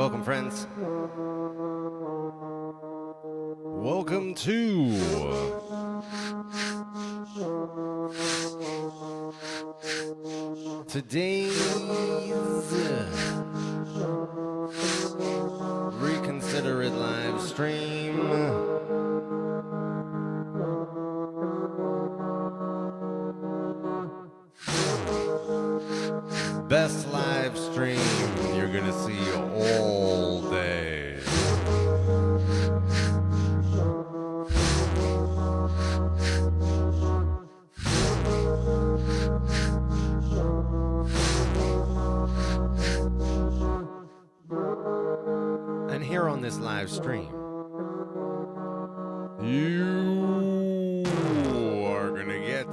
Welcome, friends. Welcome to today's Reconsider It live stream. Best live stream you're gonna see all day. And here on this live stream, you are gonna get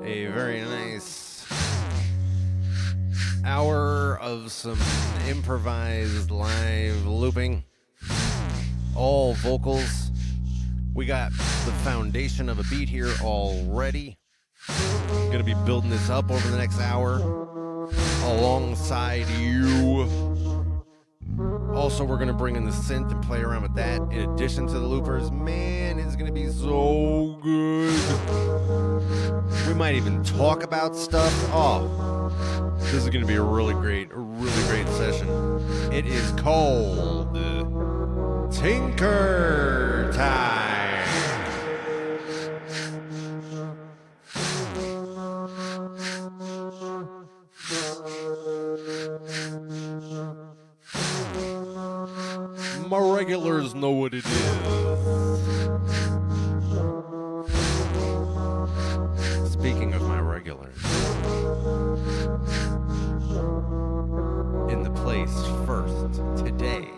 a very nice hour of some improvised live looping, all vocals. We got the foundation of a beat here already. Gonna be building this up over the next hour alongside you. Also, we're gonna bring in the synth and play around with that in addition to the loopers. Man, it's gonna be so good. We might even talk about stuff. Oh, this is gonna be a really great session. It is called Tinker Time. My regulars know what it is. Speaking of my regulars, in the place first today.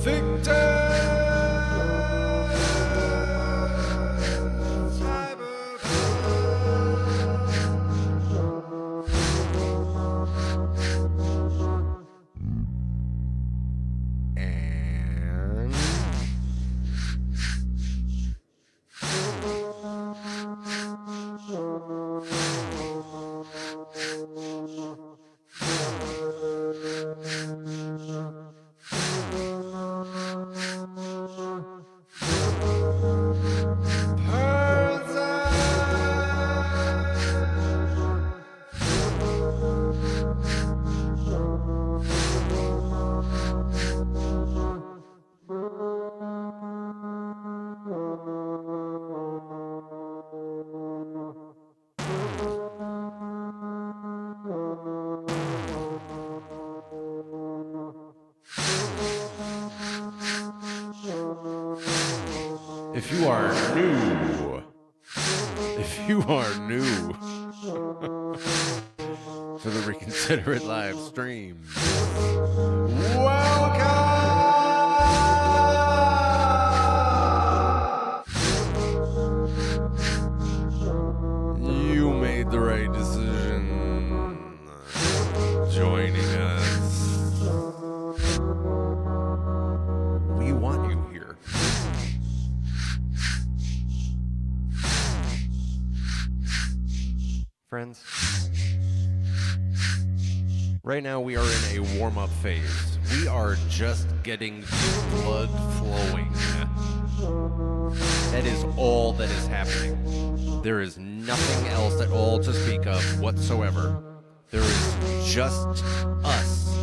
Victor! If you are new to the Reconsider It live stream, welcome! You made the right decision joining us. We want you here. Friends, right now we are in a warm-up phase. We are just getting blood flowing. That is all that is happening. There is nothing else at all to speak of whatsoever. There is just us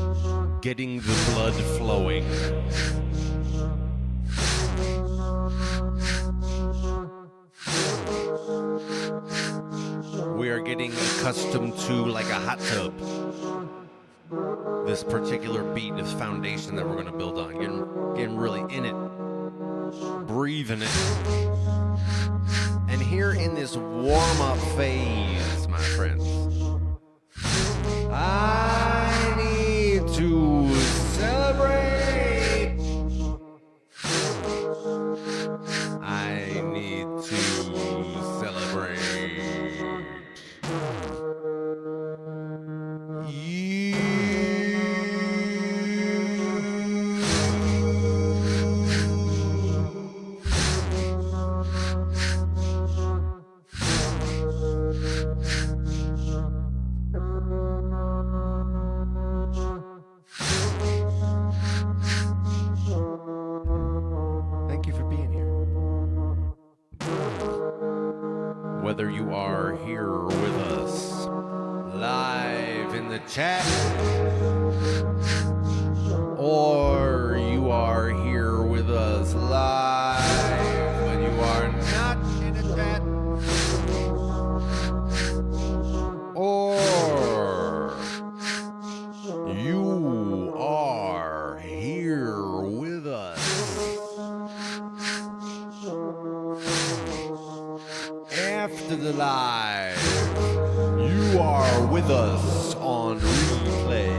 getting the blood flowing. We are getting accustomed to, like a hot tub, this particular beat, this foundation that we're going to build on. Getting really in it, breathing it. And here in this warm-up phase, my friends, I need to celebrate. I need to celebrate. you are here with us live in the chat, or you are here with us live when you are not in the chat, or you are here with us after the live. You are with us on replay.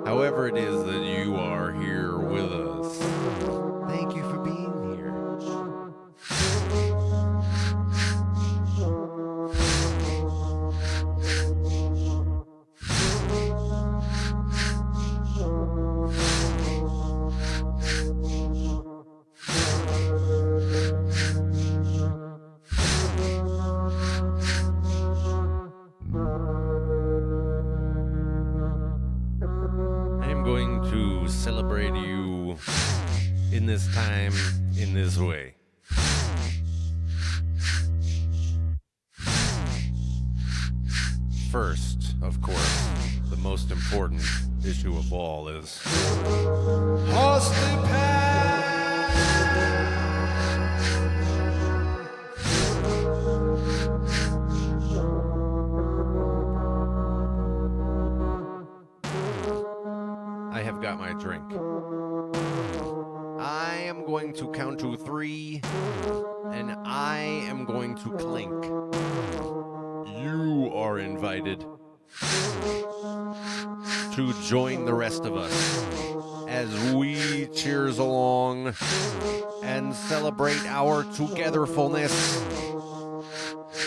However it is that you are here with us, thank you for being here. I am going to celebrate you in this time, in this way. First, of course, the most important issue of all is I have got my drink. I am going to count to 3, and I am going to clink. You are invited to join the rest of us as we cheers along and celebrate our togetherfulness.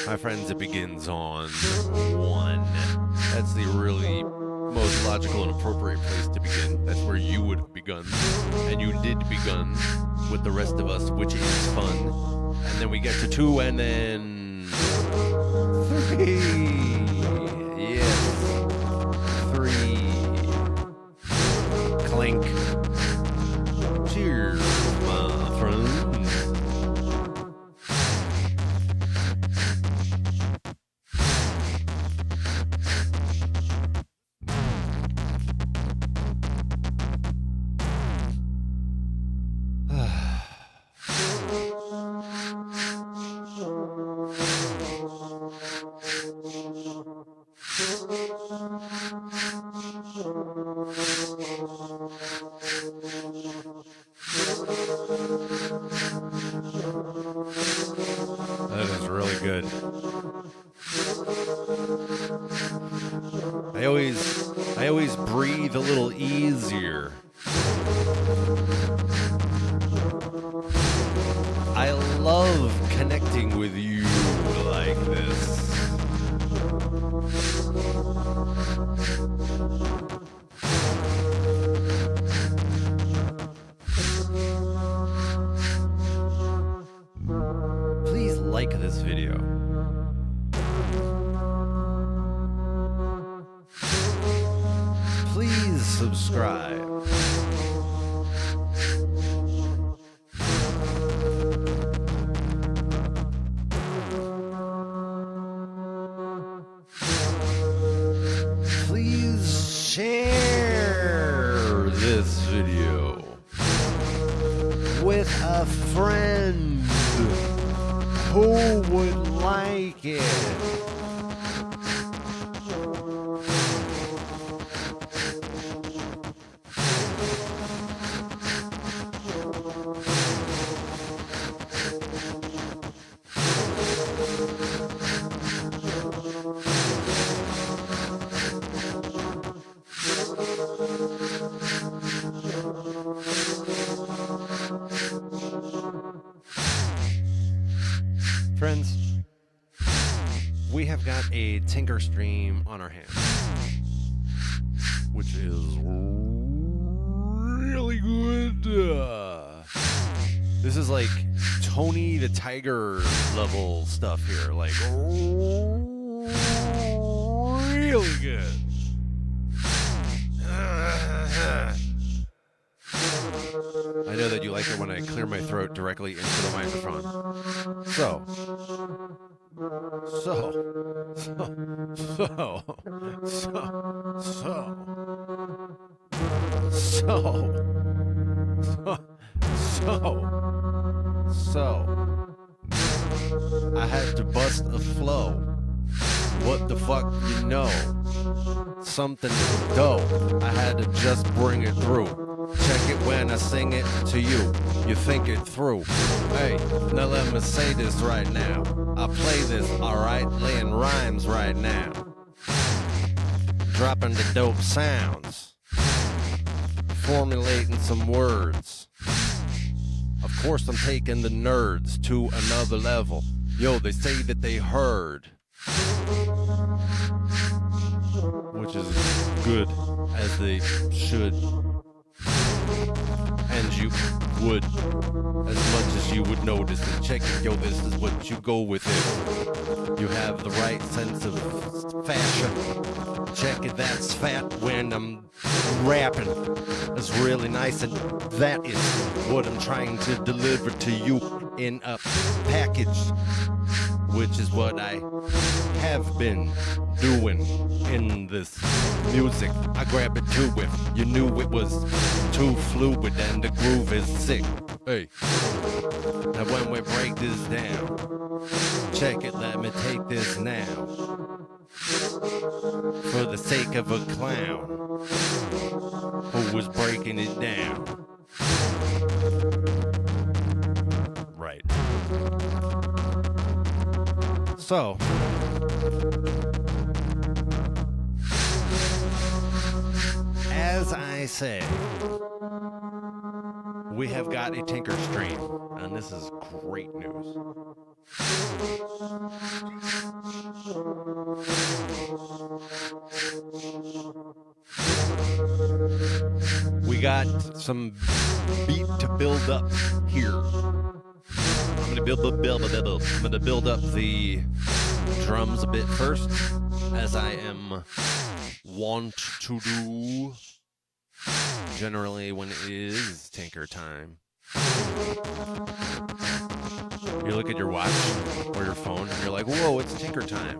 My friends, it begins on 1. That's the really most logical and appropriate place to begin. That's where you would have begun. And you did begun with the rest of us, which is fun. And then we get to 2, and then 3. Yes. 3. Clink. Cheers, my friends. That is really good. I always breathe a little easier. I love connecting with you like this. Please like this video. Please subscribe. Please share this video with a friend who would like it. Friends, we have got a Tinker stream on our hands, which is really good. This is like Tony the Tiger level stuff here, like really good. I know that you like it when I clear my throat directly into the microphone. So, I had to bust a flow. What the fuck, you know? Something dope. I had to just bring it through. Check it when I sing it to you. You think it through. Hey, now let me say this right now. I play this, alright, laying rhymes right now. Dropping the dope sounds. Formulating some words. Of course I'm taking the nerds to another level. Yo, they say that they heard. Which is good, as they should. And you would, as much as you would notice and check it. Yo, this is what you go with it. You have the right sense of fashion. Check it, that's fat when I'm rapping. It's really nice, and that is what I'm trying to deliver to you in a package, which is what I have been doing in this music. I grab it to it. You knew it was too fluid and the groove is sick. Hey. Now when we break this down, check it, let me take this now. For the sake of a clown who was breaking it down. Right. So, as I say, we have got a Tinker stream, and this is great news. We got some beat to build up here. I'm gonna build up the drums a bit first, as I am wont to do generally when it is Tinker time. You look at your watch or your phone and you're like, whoa, it's Tinker time.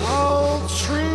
All true.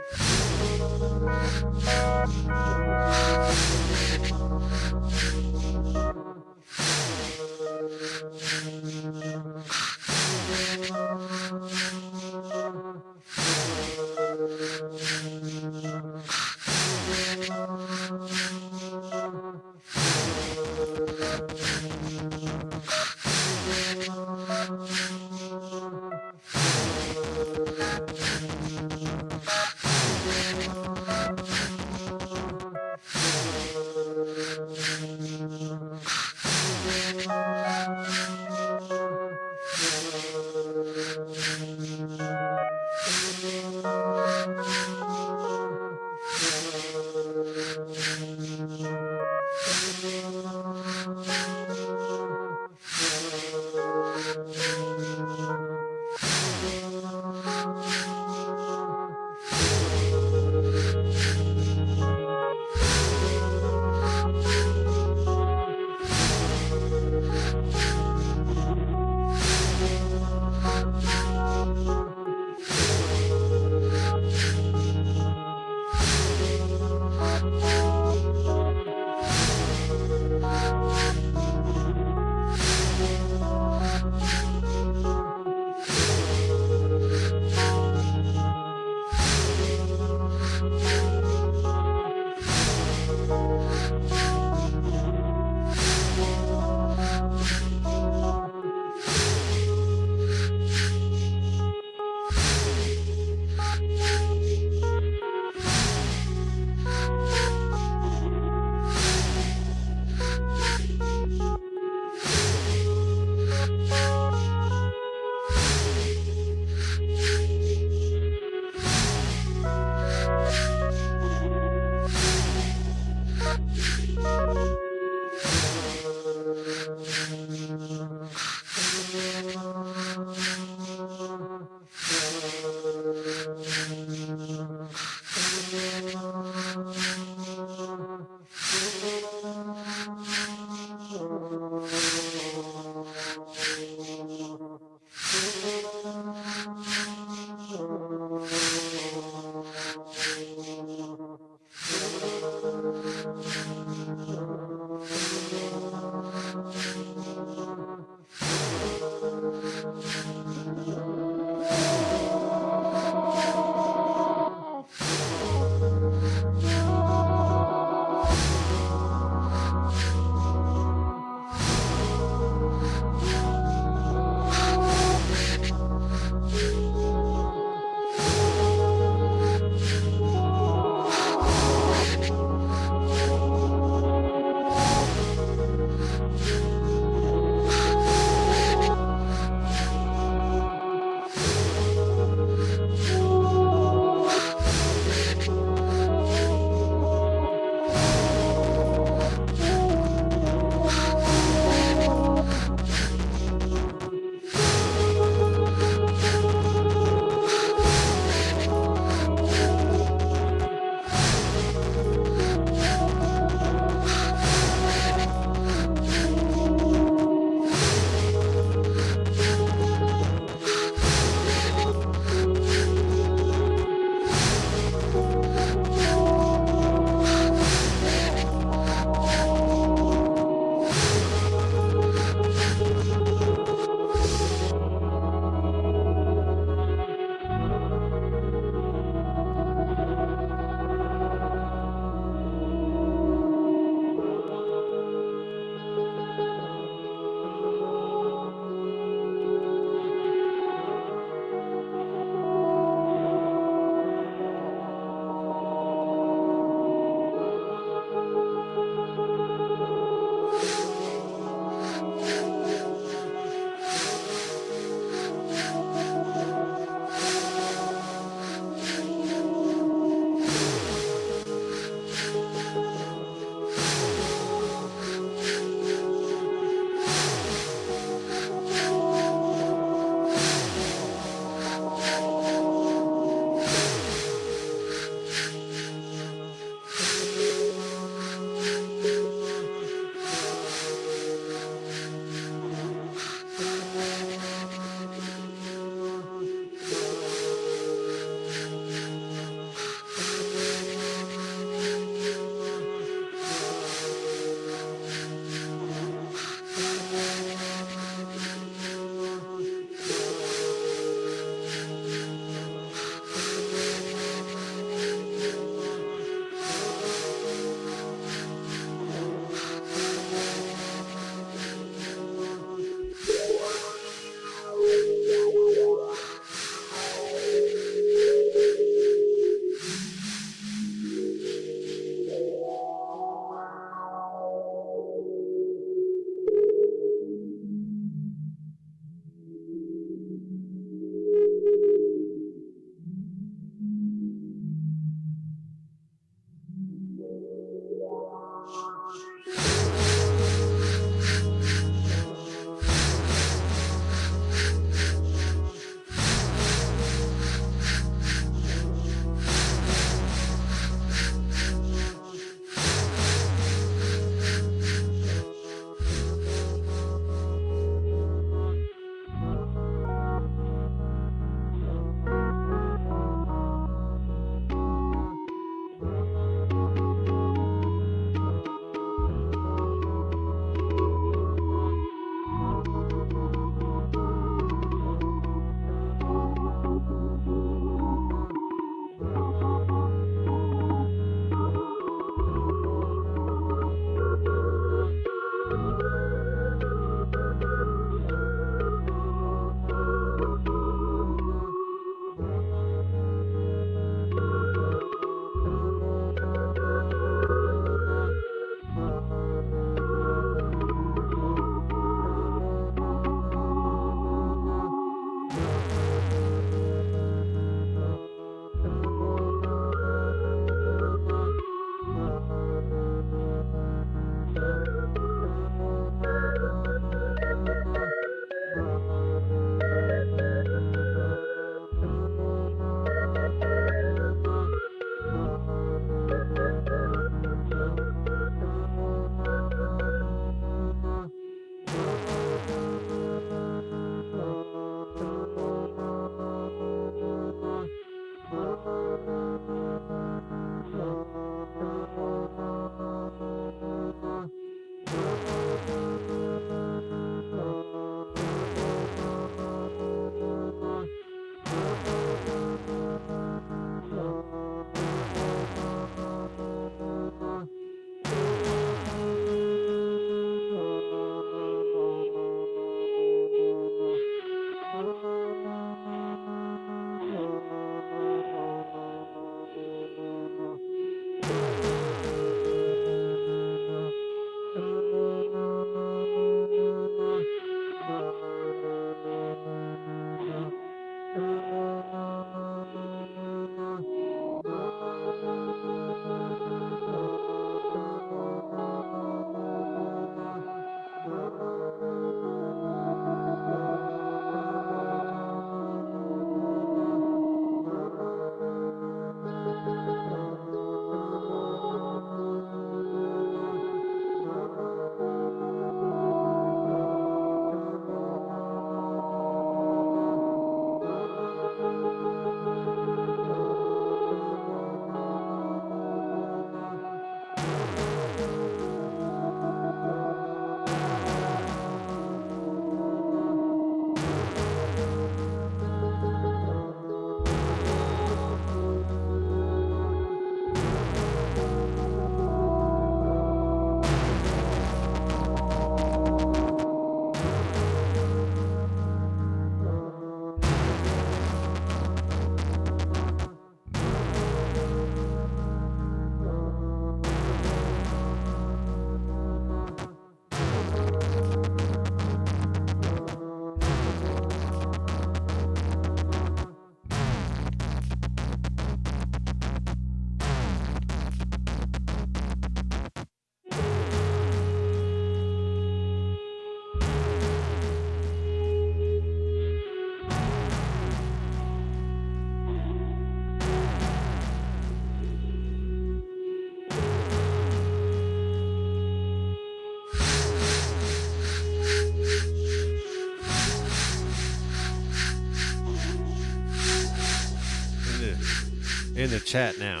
in the chat now.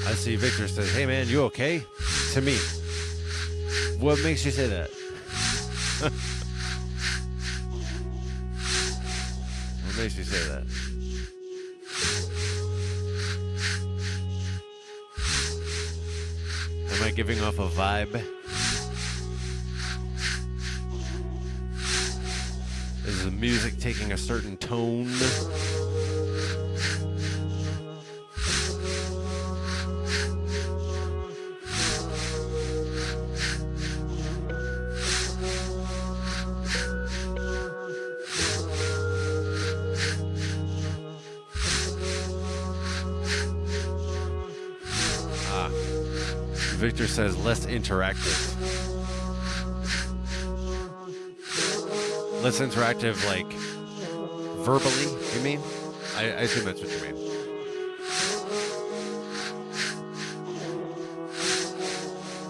I see Victor says, "Hey man, you okay?" To me. What makes you say that? What makes you say that? Am I giving off a vibe? Is the music taking a certain tone? Victor says less interactive. Less interactive, like verbally, you mean? I assume that's what you mean.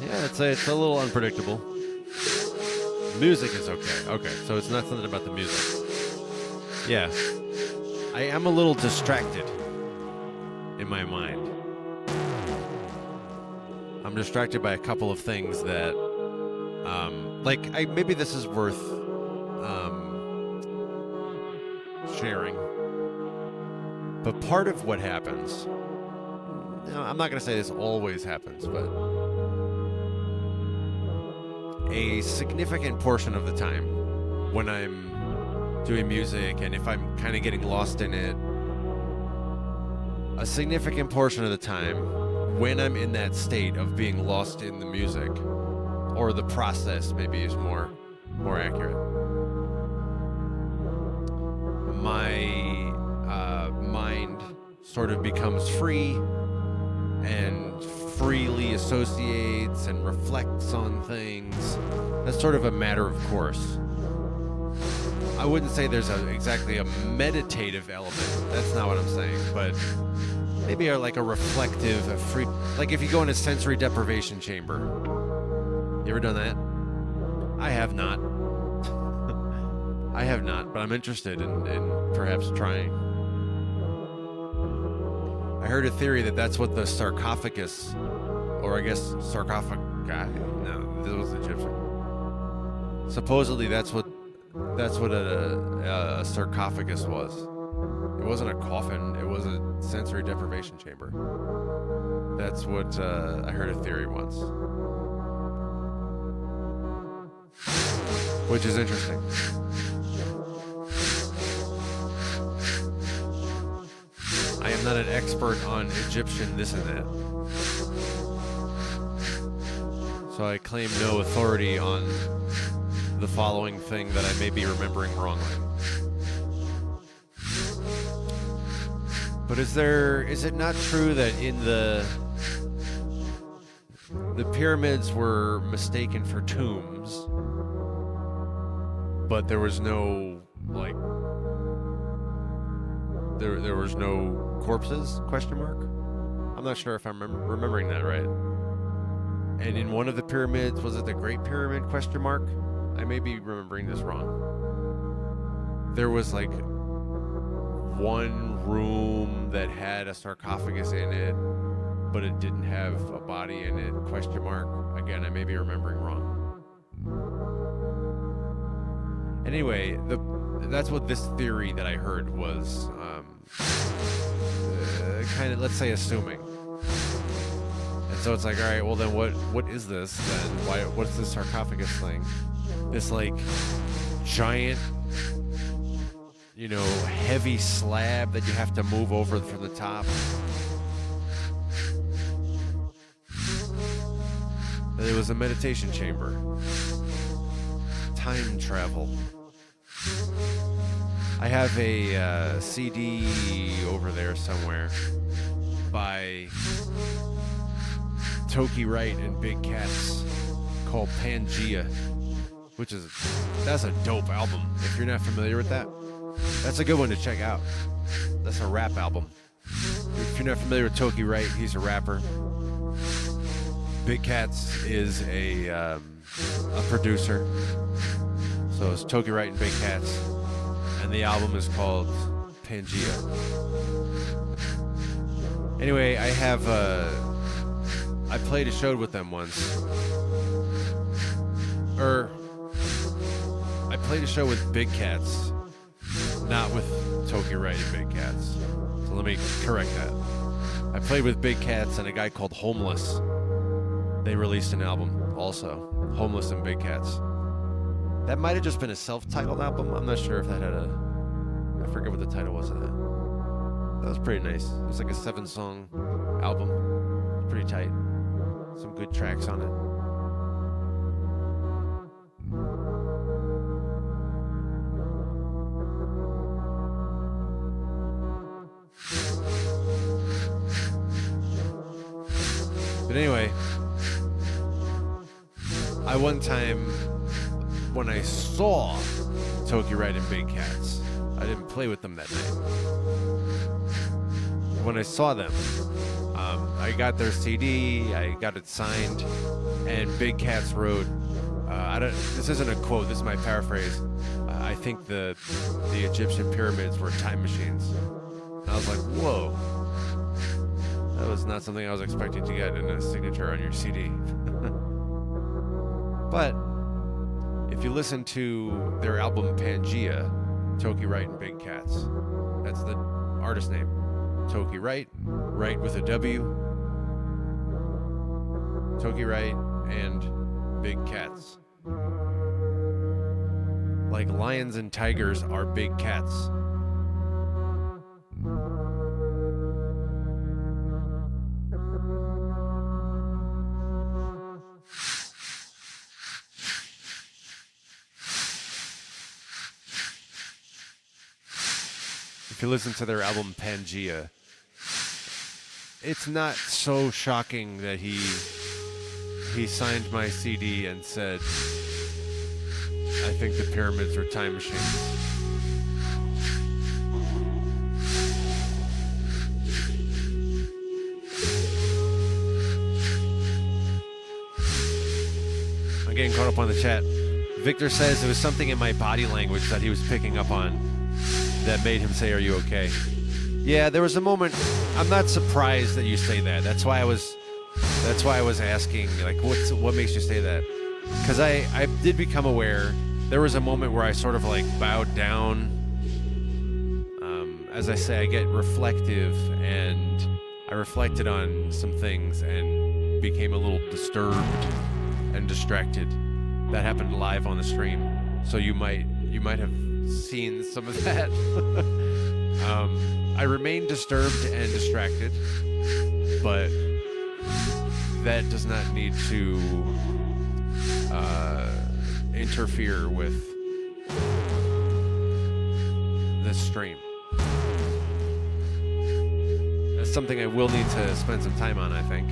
Yeah, it's a little unpredictable. Music is okay. Okay, so it's not something about the music. Yeah. I am a little distracted in my mind. I'm distracted by a couple of things that, maybe this is worth sharing. But part of what happens, I'm not going to say this always happens, but a significant portion of the time when I'm doing music and if I'm kind of getting lost in it, a significant portion of the time when I'm in that state of being lost in the music, or the process maybe is more accurate, my mind sort of becomes free and freely associates and reflects on things. That's sort of a matter of course. I wouldn't say there's exactly a meditative element. That's not what I'm saying, but maybe a reflective, a free, like if you go in a sensory deprivation chamber. You ever done that? I have not. I have not, but I'm interested in perhaps trying. I heard a theory that that's what the sarcophagus, or I guess sarcophagi, no, this was Egyptian. Supposedly that's what a sarcophagus was. It wasn't a coffin, it was a sensory deprivation chamber. That's what I heard a theory once. Which is interesting. I am not an expert on Egyptian this and that. So I claim no authority on the following thing that I may be remembering wrongly. But is it not true that in the pyramids were mistaken for tombs, but there was no, there was no corpses, question mark? I'm not sure if I'm remembering that right. And in one of the pyramids, was it the Great Pyramid, question mark? I may be remembering this wrong. There was one room that had a sarcophagus in it, but it didn't have a body in it, question mark. Again, I may be remembering wrong. Anyway, that's what this theory that I heard was kind of, let's say, assuming. And so it's all right, well then what is this then? What's this sarcophagus thing? This giant, heavy slab that you have to move over from the top. It was a meditation chamber. Time travel. I have a CD over there somewhere by Toki Wright and Big Cats called Pangea, that's a dope album. If you're not familiar with that, that's a good one to check out. That's a rap album. If you're not familiar with Toki Wright, he's a rapper. Big Cats is a producer. So it's Toki Wright and Big Cats, and the album is called Pangea. Anyway, I played a show with them once. I played a show with Big Cats, not with Toki Wright and Big Cats. So let me correct that. I played with Big Cats and a guy called Homeless. They released an album also, Homeless and Big Cats. That might have just been a self-titled album. I'm not sure if that had I forget what the title was of that. That was pretty nice. It was like a 7-song album. Pretty tight. Some good tracks on it. But anyway, one time when I saw Toki Wright and Big Cats, I didn't play with them that night. When I saw them, I got their CD, I got it signed, and Big Cats wrote, this isn't a quote, this is my paraphrase, I think the Egyptian pyramids were time machines. And I was like, whoa. That was not something I was expecting to get in a signature on your CD. But if you listen to their album Pangea, Toki Wright and Big Cats, that's the artist name. Toki Wright, Wright with a W. Toki Wright and Big Cats. Like lions and tigers are big cats. If you listen to their album Pangea, it's not so shocking that he signed my CD and said, I think the pyramids are time machines. I'm getting caught up on the chat. Victor says it was something in my body language that he was picking up on that made him say, "Are you okay?" Yeah, there was a moment. I'm not surprised that you say that. That's why I was asking, like, what makes you say that? Because I did become aware. There was a moment where I sort of like bowed down. As I say, I get reflective, and I reflected on some things and became a little disturbed and distracted. That happened live on the stream, so you might have seen some of that. I remain disturbed and distracted, but that does not need to interfere with this stream. That's something I will need to spend some time on, I think.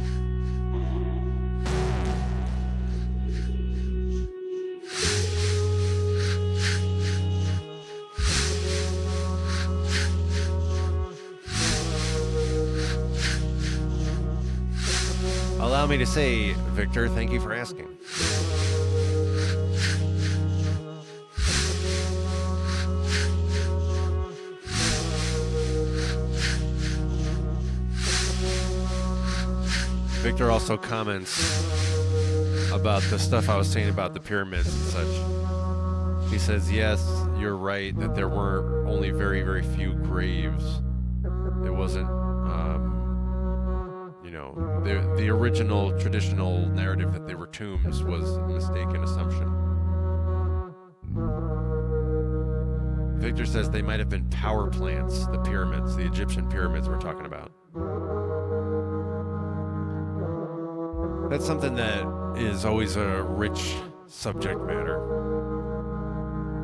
Allow me to say, Victor, thank you for asking. Victor also comments about the stuff I was saying about the pyramids and such. He says, yes, you're right, that there were only very, very few graves. It wasn't, the original traditional narrative that they were tombs was a mistaken assumption. Victor says they might have been power plants, the pyramids, the Egyptian pyramids we're talking about. That's something that is always a rich subject matter.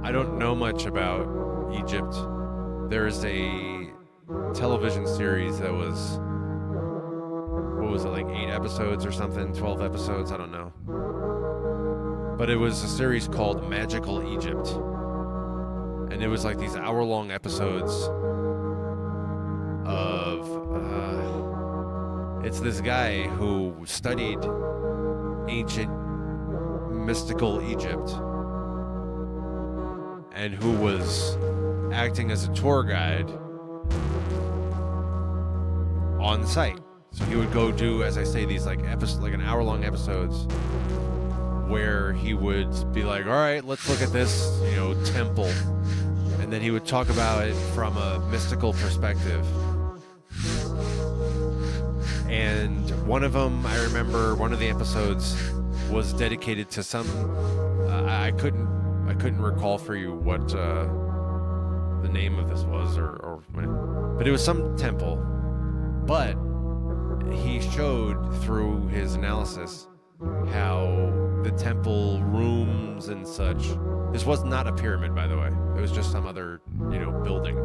I don't know much about Egypt. There's a television series that was, what was it, like 8 episodes or something, 12 episodes, I don't know. But it was a series called Magical Egypt. And it was like these hour-long episodes of, it's this guy who studied ancient mystical Egypt and who was acting as a tour guide on site. So he would go do, as I say, these like an hour-long episodes where he would be like, all right, let's look at this, temple. And then he would talk about it from a mystical perspective. And one of them, I remember one of the episodes was dedicated to some, I couldn't recall for you what the name of this was, but it was some temple. But he showed through his analysis how the temple rooms and such. This was not a pyramid, by the way. It was just some other, building.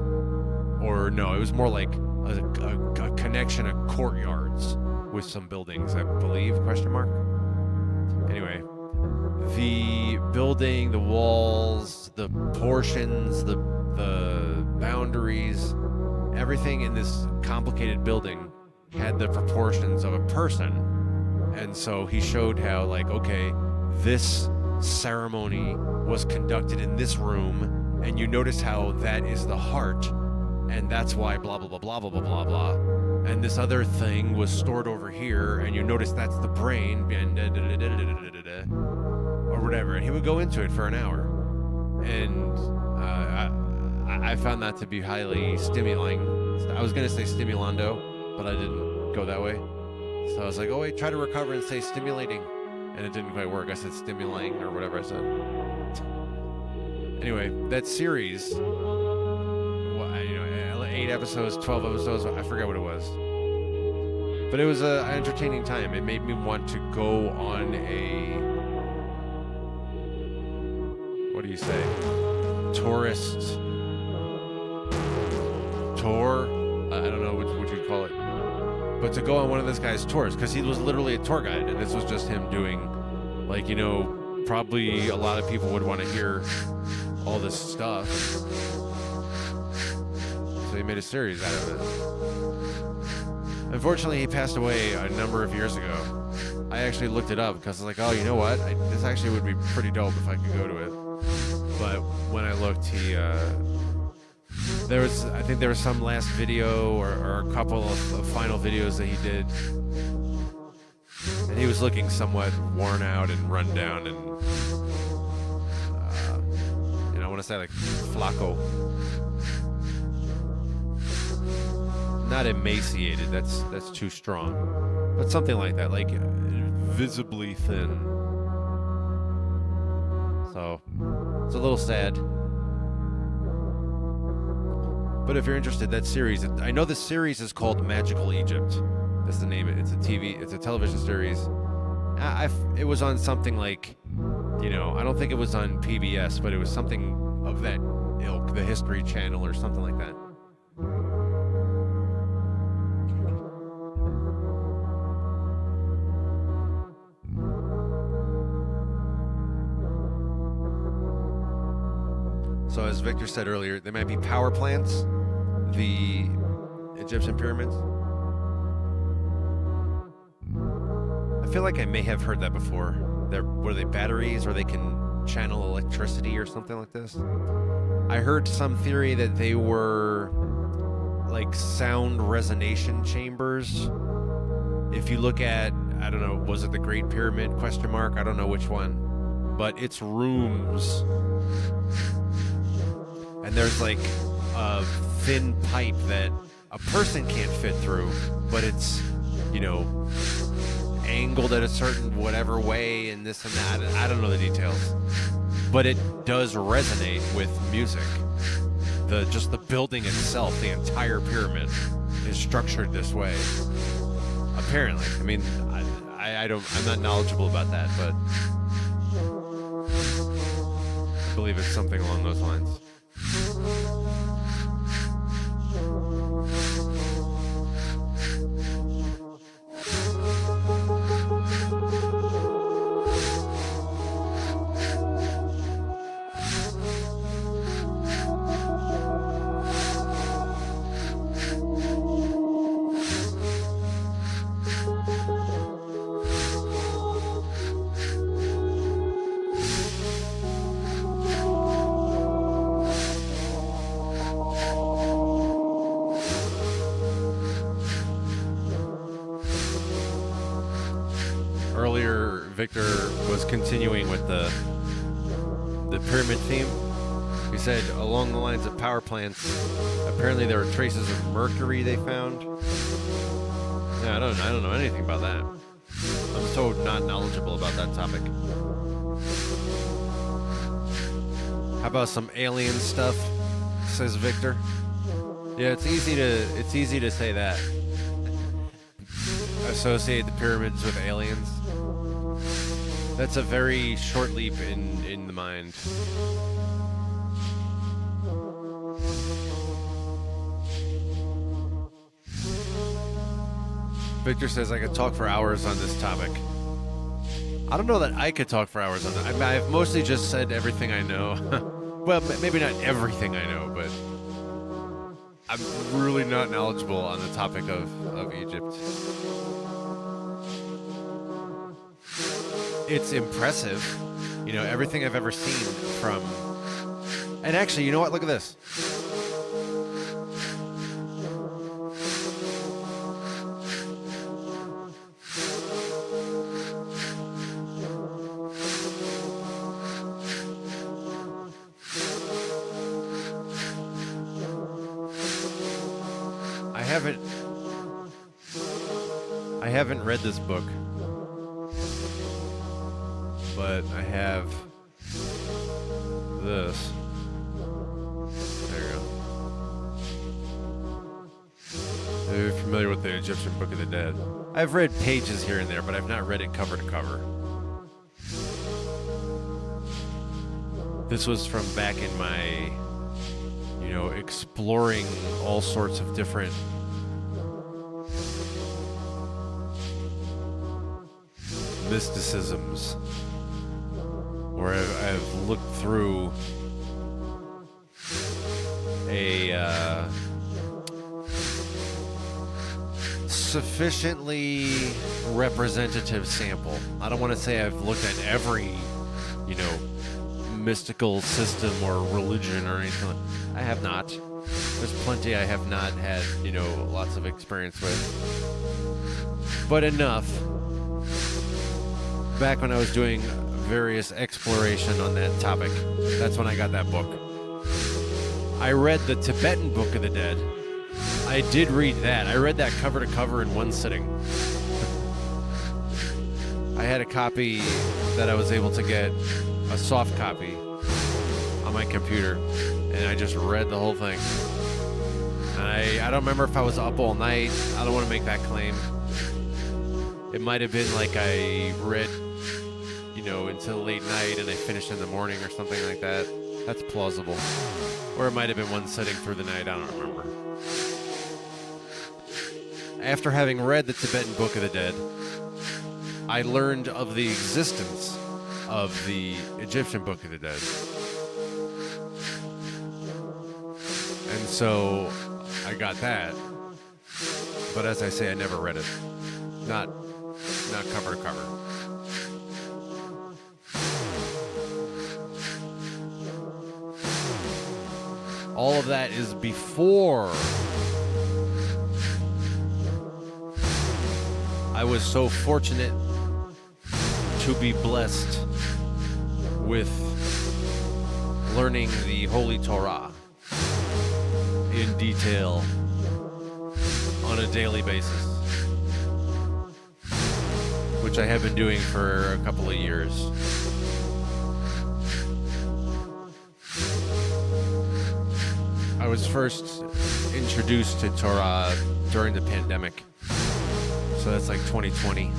Or no, it was more like a connection of courtyards with some buildings, I believe, question mark. Anyway, the building, the walls, the portions, the boundaries, everything in this complicated building had the proportions of a person. And so he showed how, like, okay, this ceremony was conducted in this room, and you notice how that is the heart, and that's why blah, blah, blah, blah, blah, blah, blah, blah. And this other thing was stored over here, and you notice that's the brain, and or whatever. And he would go into it for an hour. And I found that to be highly stimulating. I was going to say stimulando, but I didn't go that way. So I was like, oh, wait, try to recover and say stimulating. And it didn't quite work. I said stimulating or whatever I said. Anyway, that series, 8 episodes, 12 episodes, I forget what it was. But it was an entertaining time. It made me want to go on a, what do you say, tourist tour? I don't know what you'd call it. But to go on one of this guy's tours, because he was literally a tour guide, and this was just him doing, like, probably a lot of people would want to hear all this stuff. So he made a series out of it. Unfortunately, he passed away a number of years ago. I actually looked it up because I was like, oh, you know what? This actually would be pretty dope if I could go to it. But when I looked, I think there was some last video or a couple of final videos that he did. And he was looking somewhat worn out and run down and, I want to say like flaco. Not emaciated, that's too strong. But something like that, like visibly thin. So, it's a little sad. But if you're interested, that series, I know the series is called Magical Egypt. That's the name of it. It's a television series. It was on something like, I don't think it was on PBS, but it was something of that ilk, the History Channel or something like that. So as Victor said earlier, there might be power plants, the Egyptian pyramids. I feel like I may have heard that before. Were they batteries, or they can channel electricity or something like this? I heard some theory that they were like sound resonation chambers. If you look at, I don't know, was it the Great Pyramid, question mark? I don't know which one. But it's rooms. And there's like a thin pipe that a person can't fit through, but it's, angled at a certain whatever way and this and that. I don't know the details. But it does resonate with music. Just the building itself, the entire pyramid, is structured this way. Apparently. I mean, I'm not knowledgeable about that, but I believe it's something along those lines. earlier Victor was continuing with the pyramid theme. He said along the lines of power plants, apparently there were traces of mercury they found. Yeah, I don't know anything about that. I'm so not knowledgeable about that topic. How about some alien stuff? Says Victor. Yeah, it's easy to say that. Associate the pyramids with aliens. That's a very short leap in the mind. Victor says I could talk for hours on this topic. I don't know that I could talk for hours on that. I mean, I've mostly just said everything I know. Well, maybe not everything I know, but I'm really not knowledgeable on the topic of Egypt. It's impressive, you know, everything I've ever seen from... And actually, you know what? Look at this. I haven't read this book, but I have this. There you go. Are you familiar with the Egyptian Book of the Dead? I've read pages here and there, but I've not read it cover to cover. This was from back in my, you know, exploring all sorts of different mysticisms, where I've looked through a sufficiently representative sample. I don't want to say I've looked at every, you know, mystical system or religion or anything. I have not. There's plenty I have not had, you know, lots of experience with. But enough. Back when I was doing various exploration on that topic, that's when I got that book. I read the Tibetan Book of the Dead. I did read that. I read that cover to cover in one sitting. I had a copy that I was able to get, a soft copy, on my computer, and I just read the whole thing. And I don't remember if I was up all night. I don't want to make that claim. It might have been like I read, you know, until late night and I finished in the morning or something like that. That's plausible. Or it might have been one sitting through the night. I don't remember. After having read the Tibetan Book of the Dead, I learned of the existence of the Egyptian Book of the Dead. And so I got that. But as I say, I never read it. Not cover to cover. All of that is before I was so fortunate to be blessed with learning the Holy Torah in detail on a daily basis, which I have been doing for a couple of years. I was first introduced to Torah during the pandemic, so that's like 2020.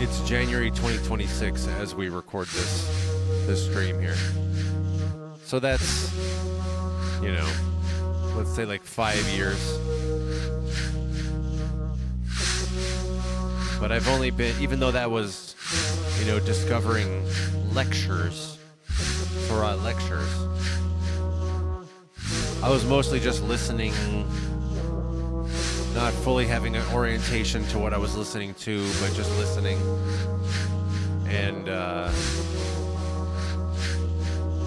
It's January 2026 as we record this stream here. So that's, you know, let's say like 5 years. But I've only been, even though that was, you know, discovering lectures, Torah lectures, I was mostly just listening, not fully having an orientation to what I was listening to, but just listening. And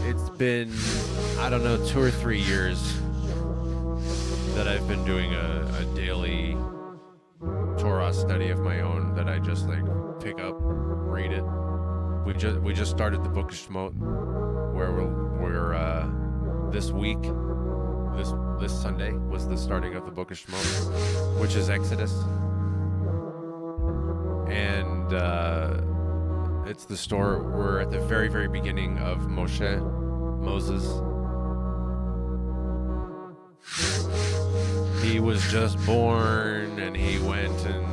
it's been, I don't know, 2 or 3 years that I've been doing a daily Torah Torah study of my own that I just like pick up, read it. We just started the Book of Shemot, where we're this week, this Sunday was the starting of the Book of Shemot, which is Exodus, and it's the story. We're at the very, very beginning of Moses. He was just born, and he went and,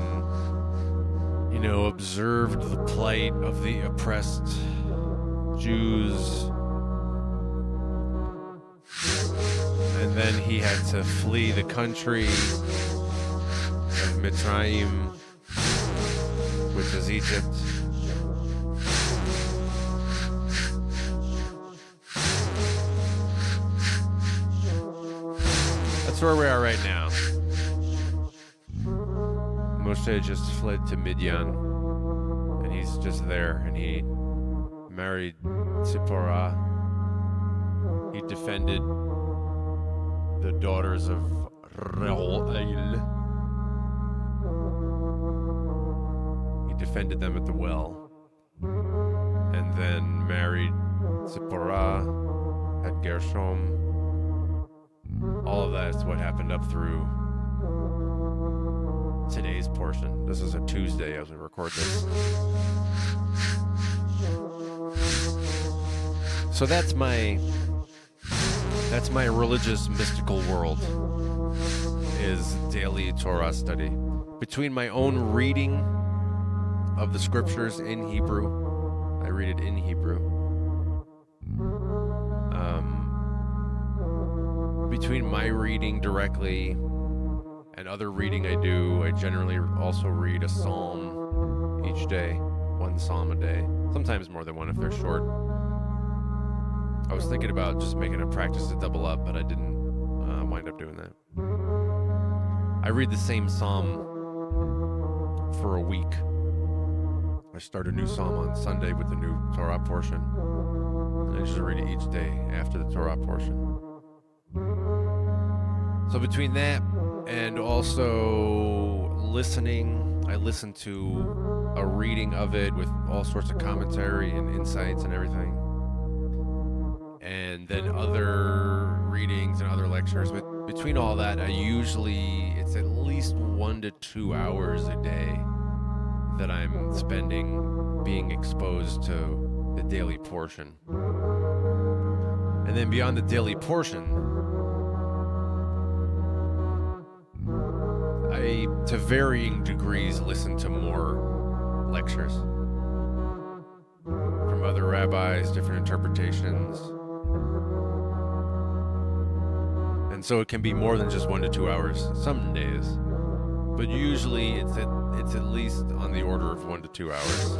observed the plight of the oppressed Jews. And then he had to flee the country of Mitzrayim, which is Egypt. That's where we are right now. Moshe just fled to Midian, and he's just there, and he married Zipporah. He defended the daughters of Reuel. He defended them at the well, and then married Zipporah, had Gershom. All of that is what happened up through today's portion. This is a Tuesday as we record this. So that's my religious mystical world, is daily Torah study. Between my own reading of the scriptures in Hebrew, I read it in Hebrew. Between my reading directly and other reading I do, I generally also read a psalm each day, one psalm a day, sometimes more than one if they're short. I was thinking about just making a practice to double up, but I didn't wind up doing that. I read the same psalm for a week. I start a new psalm on Sunday with the new Torah portion, and I just read it each day after the Torah portion. So between that and also listening, I listen to a reading of it with all sorts of commentary and insights and everything. And then other readings and other lectures. But between all that, it's at least 1 to 2 hours a day that I'm spending being exposed to the daily portion. And then beyond the daily portion, I, to varying degrees, listen to more lectures from other rabbis, different interpretations. And so it can be more than just 1 to 2 hours some days, but usually it's at least on the order of 1 to 2 hours.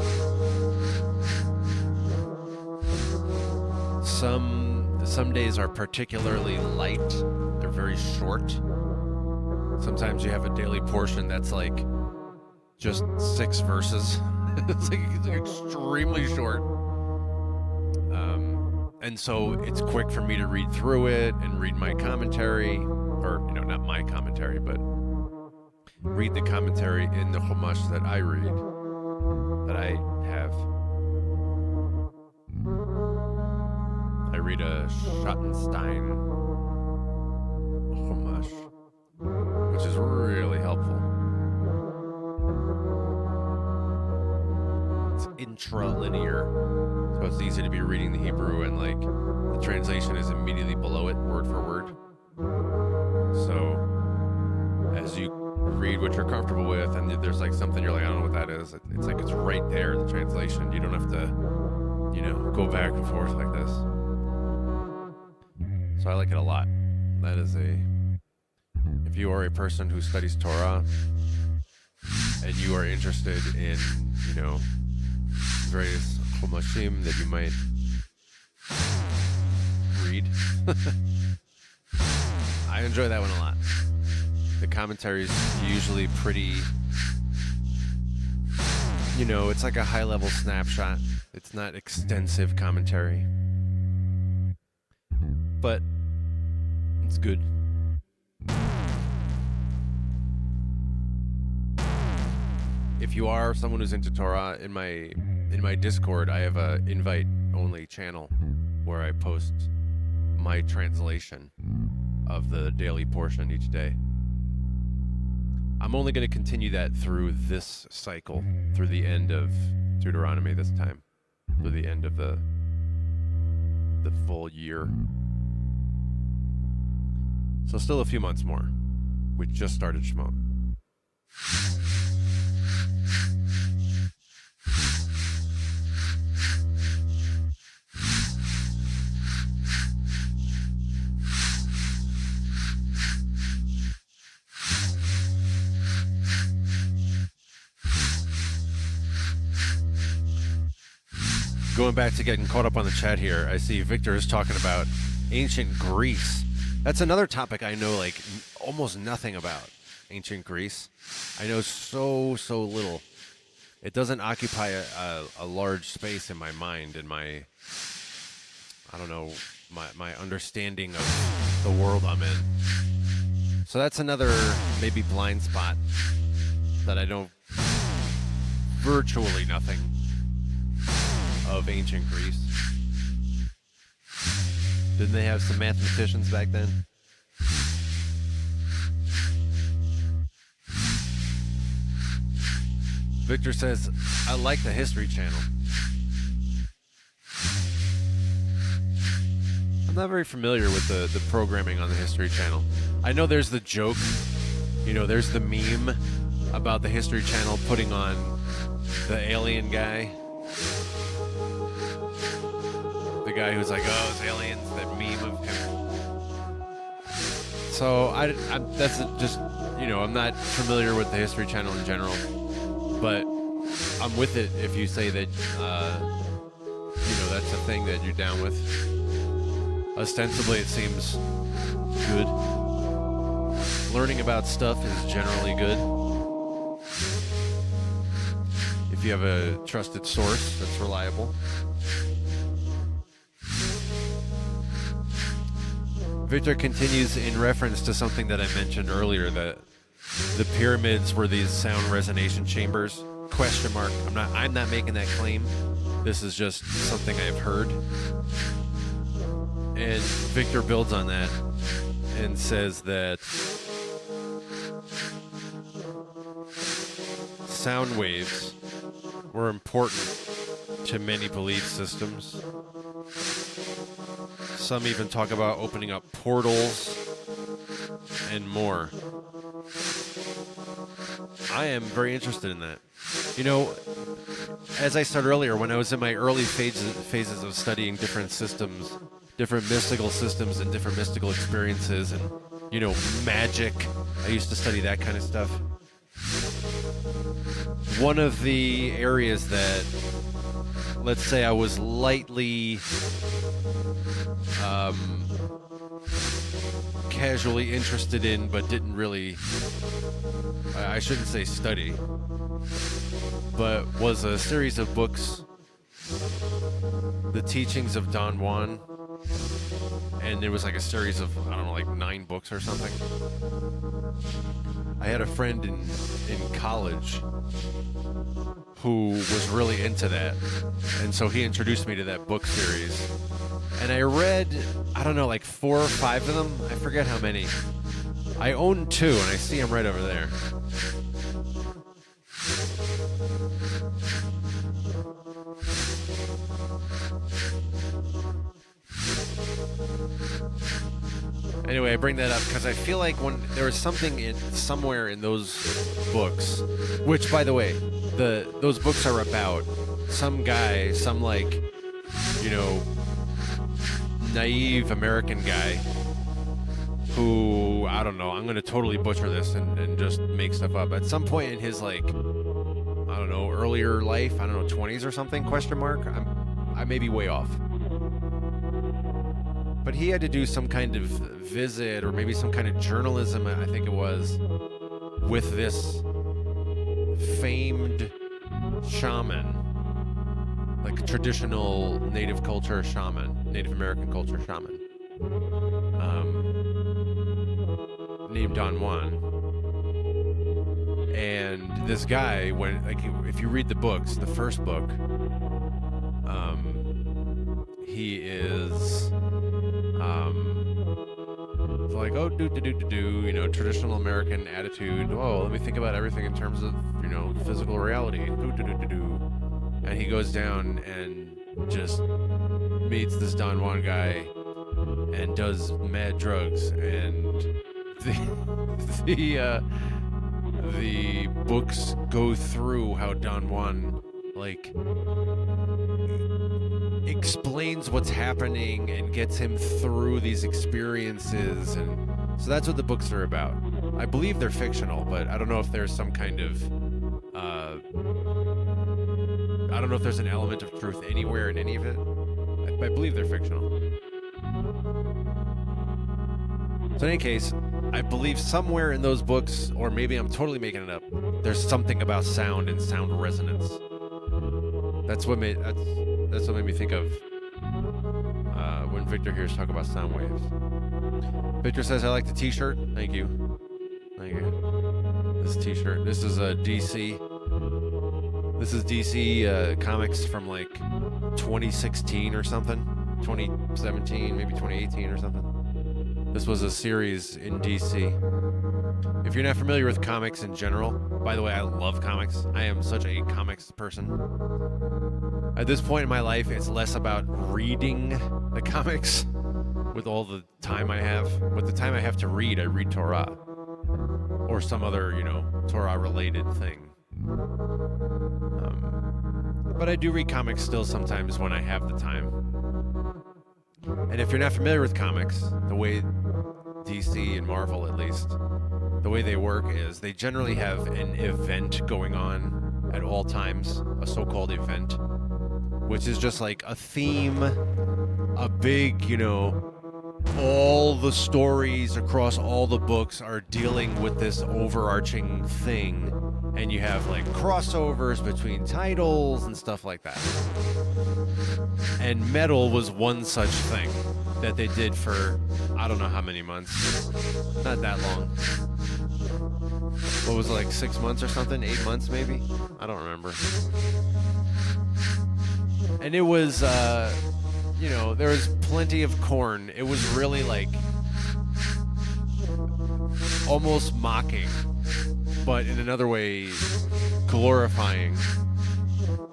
Some days are particularly light. They're very short. Sometimes you have a daily portion that's like just 6 verses. It's like extremely short. And so it's quick for me to read through it and read my commentary, or, not my commentary, but read the commentary in the Chumash that I read, that I have. I read a Schottenstein Chumash, which is really helpful. It's intralinear, so it's easy to be reading the Hebrew, and like the translation is immediately below it, word for word. So as you read what you're comfortable with, and there's like something you're like, I don't know what that is, it's like it's right there, the translation. You don't have to, go back and forth like this. So I like it a lot. That is if you are a person who studies Torah and you are interested in, various chumashim that you might read, I enjoy that one a lot. The commentary is usually pretty, it's like a high-level snapshot. It's not extensive commentary, but it's good. if you are someone who's into Torah, in my Discord, I have a invite-only channel where I post my translation of the daily portion each day. I'm only going to continue that through this cycle, through the end of Deuteronomy this time, through the end of the full year. So still a few months more. We just started Shemot. Going back to getting caught up on the chat here, I see Victor is talking about ancient Greece. That's another topic I know like almost nothing about. Ancient Greece. I know so little. It doesn't occupy a large space in my mind and my understanding of the world I'm in. So that's another maybe blind spot that I know virtually nothing of ancient Greece. Didn't they have some mathematicians back then? Victor says, I like the History Channel. I'm not very familiar with the programming on the History Channel. I know there's the joke, there's the meme about the History Channel putting on the alien guy. The guy who's like, oh, it's aliens, that meme of him. So that's just, I'm not familiar with the History Channel in general, but I'm with it if you say that, that's a thing that you're down with. Ostensibly, it seems good. Learning about stuff is generally good. If you have a trusted source that's reliable. Victor continues in reference to something that I mentioned earlier, that the pyramids were these sound resonation chambers. ? I'm not making that claim. This is just something I've heard. And Victor builds on that and says that sound waves were important to many belief systems. Some even talk about opening up portals and more. I am very interested in that. As I said earlier, when I was in my early phases of studying different systems, different mystical systems and different mystical experiences and, magic, I used to study that kind of stuff. One of the areas that, let's say I was lightly casually interested in, but didn't really, I shouldn't say study, but was a series of books, The Teachings of Don Juan, and it was like a series of, 9 books or something. I had a friend in college who was really into that, and so he introduced me to that book series. And I read, 4 or 5 of them. I forget how many. I own 2, and I see them right over there. Anyway, I bring that up because I feel like when there was something somewhere in those books, which, by the way, those books are about some guy, naive American guy who, I'm going to totally butcher this and just make stuff up. At some point in his, earlier life, 20s or something, ? I may be way off. But he had to do some kind of visit or maybe some kind of journalism, I think it was, with this famed shaman, like a traditional Native culture shaman, Native American culture shaman, named Don Juan. And this guy, when like if you read the books, the first book, he is like, oh, you know, traditional American attitude. Oh, let me think about everything in terms of, you know, physical reality. And he goes down and just meets this Don Juan guy and does mad drugs, and the books go through how Don Juan like explains what's happening and gets him through these experiences, and so that's what the books are about. I believe they're fictional, but I don't know if there's some kind of I don't know if there's an element of truth anywhere in any of it. I believe they're fictional. So in any case, I believe somewhere in those books, or maybe I'm totally making it up, there's something about sound and sound resonance. That's what made me think of when Victor hears talk about sound waves. Victor says, I like the t-shirt. Thank you. Thank you. This t-shirt. This is a DC. This is DC comics from like 2016 or something. 2017, maybe 2018 or something. This was a series in DC. If you're not familiar with comics in general, by the way, I love comics. I am such a comics person. At this point in my life, it's less about reading the comics with all the time I have. With the time I have to read, I read Torah. Or some other, you know, Torah-related thing. But I do read comics still sometimes when I have the time. And if you're not familiar with comics, the way DC and Marvel, at least, the way they work is they generally have an event going on at all times, a so-called event, which is just like a theme, a big, you know, all the stories across all the books are dealing with this overarching thing, and you have like crossovers between titles and stuff like that. And Metal was one such thing that they did for I don't know how many months, not that long. What was it, like 6 months or something? 8 months maybe? I don't remember. And it was you know, there was plenty of corn. It was really like almost mocking, but in another way glorifying,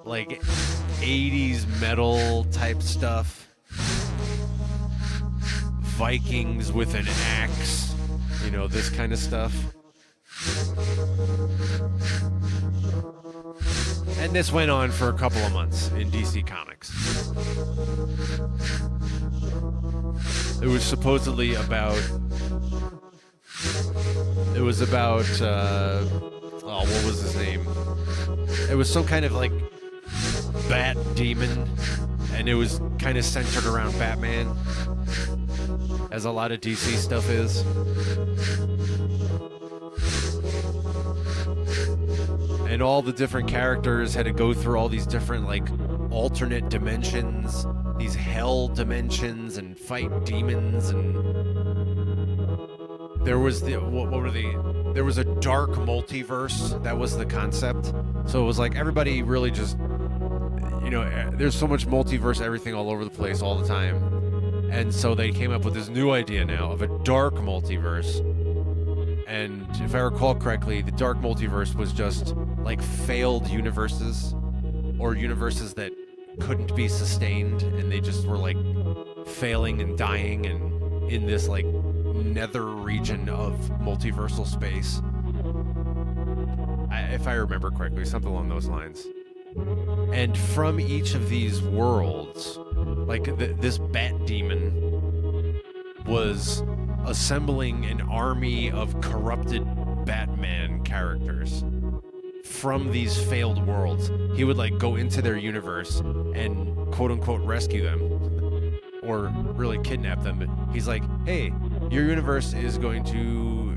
like 80s metal type stuff, Vikings with an axe, you know, this kind of stuff. And this went on for a couple of months in DC Comics. It was supposedly about... It was about... what was his name? It was some kind of, like, bat demon. And it was kind of centered around Batman. As a lot of DC stuff is. And all the different characters had to go through all these different, like, alternate dimensions, these hell dimensions, and fight demons, and there was the, there was a dark multiverse. That was the concept. So it was like everybody really just, you know, there's so much multiverse, everything all over the place all the time. And so they came up with this new idea now of a dark multiverse. And if I recall correctly, the dark multiverse was just like failed universes, or universes that couldn't be sustained, and they just were like failing and dying, and in this like nether region of multiversal space. If I remember correctly, something along those lines. And from each of these worlds, like this bat demon was assembling an army of corrupted Batman characters from these failed worlds. He would like go into their universe and quote unquote rescue them, or really kidnap them. But he's like, hey, your universe is going to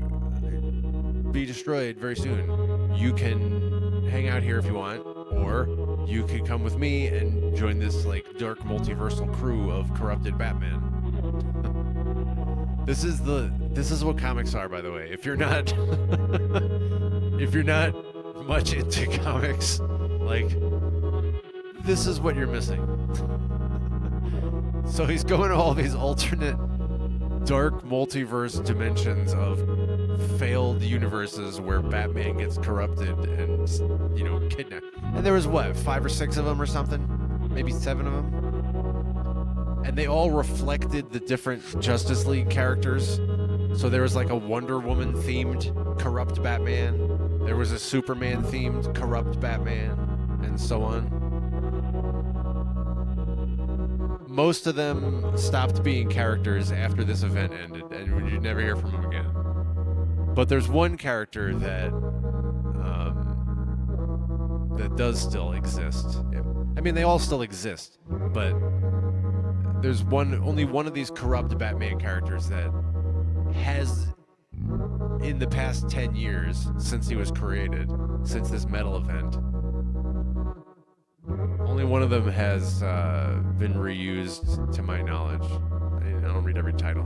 be destroyed very soon. You can hang out here if you want, or you could come with me and join this like dark multiversal crew of corrupted Batman. This is what comics are, by the way. If you're not much into comics, like, this is what you're missing. So he's going to all these alternate dark multiverse dimensions of failed universes where Batman gets corrupted and, you know, kidnapped. And there was, what, 5 or 6 of them or something? Maybe 7 of them? And they all reflected the different Justice League characters. So there was like a Wonder Woman themed corrupt Batman. There was a Superman themed corrupt Batman, and so on. Most of them stopped being characters after this event ended, and you'd never hear from them again. But there's one character that that does still exist. I mean, they all still exist, but there's only one of these corrupt Batman characters that has, in the past 10 years since he was created, since this metal event, only one of them has been reused to my knowledge. I don't read every title.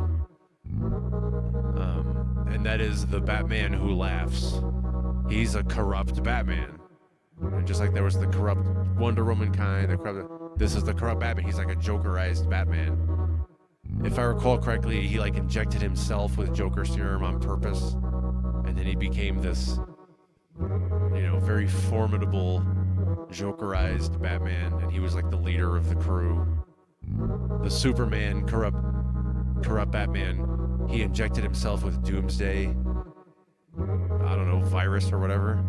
And that is the Batman Who Laughs. He's a corrupt Batman. And just like there was the corrupt Wonder Woman kind, this is the corrupt Batman. He's like a Jokerized Batman. If I recall correctly, he like injected himself with Joker serum on purpose, and then he became this, you know, very formidable Jokerized Batman, and he was like the leader of the crew. The Superman corrupt Batman, he injected himself with Doomsday, I don't know, virus or whatever.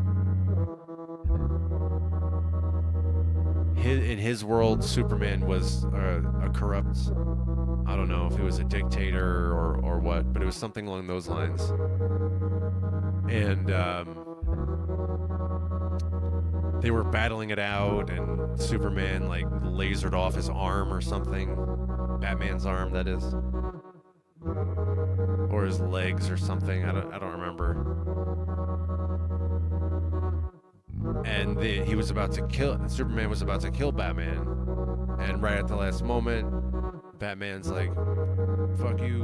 In his world, Superman was a corrupt, I don't know if it was a dictator or what, but it was something along those lines. And they were battling it out, and Superman like lasered off his arm or something. Batman's arm, that is. Or his legs or something. I don't remember. And he was about to kill, Superman was about to kill Batman, and right at the last moment, Batman's like, fuck you,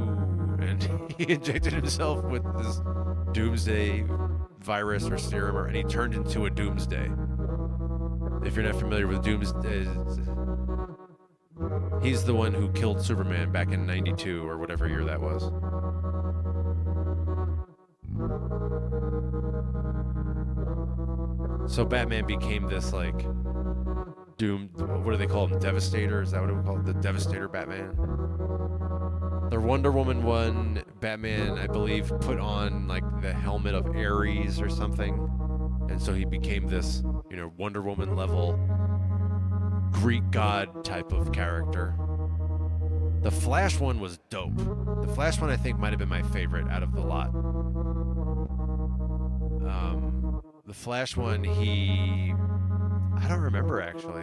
and he injected himself with this Doomsday virus or serum, and he turned into a Doomsday. If you're not familiar with Doomsday, he's the one who killed Superman back in 92 or whatever year that was. So Batman became this, like, what do they call him? Devastator? Is that what we call it? The Devastator Batman? The Wonder Woman one, Batman, I believe, put on, like, the helmet of Ares or something. And so he became this, you know, Wonder Woman level Greek god type of character. The Flash one was dope. The Flash one, I think, might have been my favorite out of the lot. The Flash one, I don't remember, actually.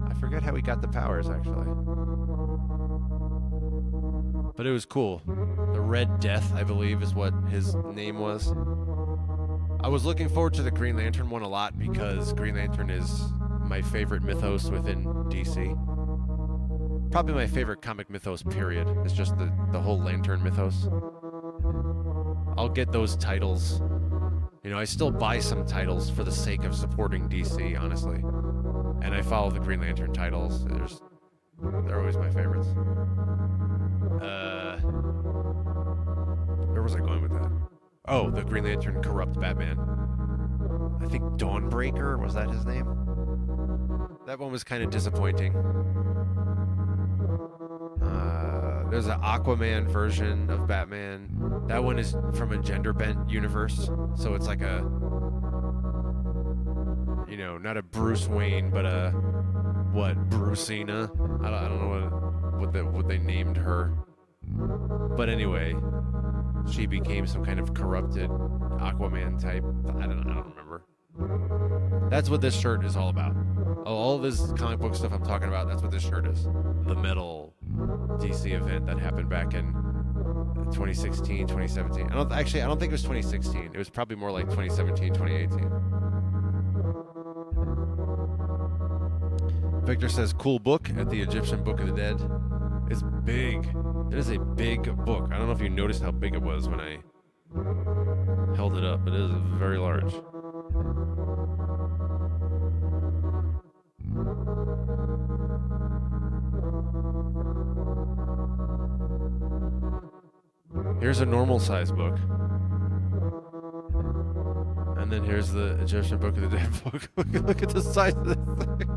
I forget how he got the powers, actually. But it was cool. The Red Death, I believe, is what his name was. I was looking forward to the Green Lantern one a lot because Green Lantern is my favorite mythos within DC. Probably my favorite comic mythos, period. It's just the whole Lantern mythos. I'll get those titles. You know, I still buy some titles for the sake of supporting DC, honestly. And I follow the Green Lantern titles. They're always my favorites. Where was I going with that? Oh, the Green Lantern corrupt Batman. I think Dawnbreaker, was that his name? That one was kind of disappointing. There's an Aquaman version of Batman. That one is from a gender-bent universe, so it's like a, you know, not a Bruce Wayne, but a, what, Brucina? I don't know what they named her. But anyway, she became some kind of corrupted Aquaman type. I don't remember. That's what this shirt is all about. All of this comic book stuff I'm talking about, that's what this shirt is. The metal DC event that happened back in 2016, 2017. I don't think it was 2016. It was probably more like 2017, 2018. Victor says, cool book at the Egyptian Book of the Dead. It's big. It is a big book. I don't know if you noticed how big it was when I held it up, but it is very large. Here's a normal size book. And then here's the Egyptian Book of the Dead book. Look at the size of this thing.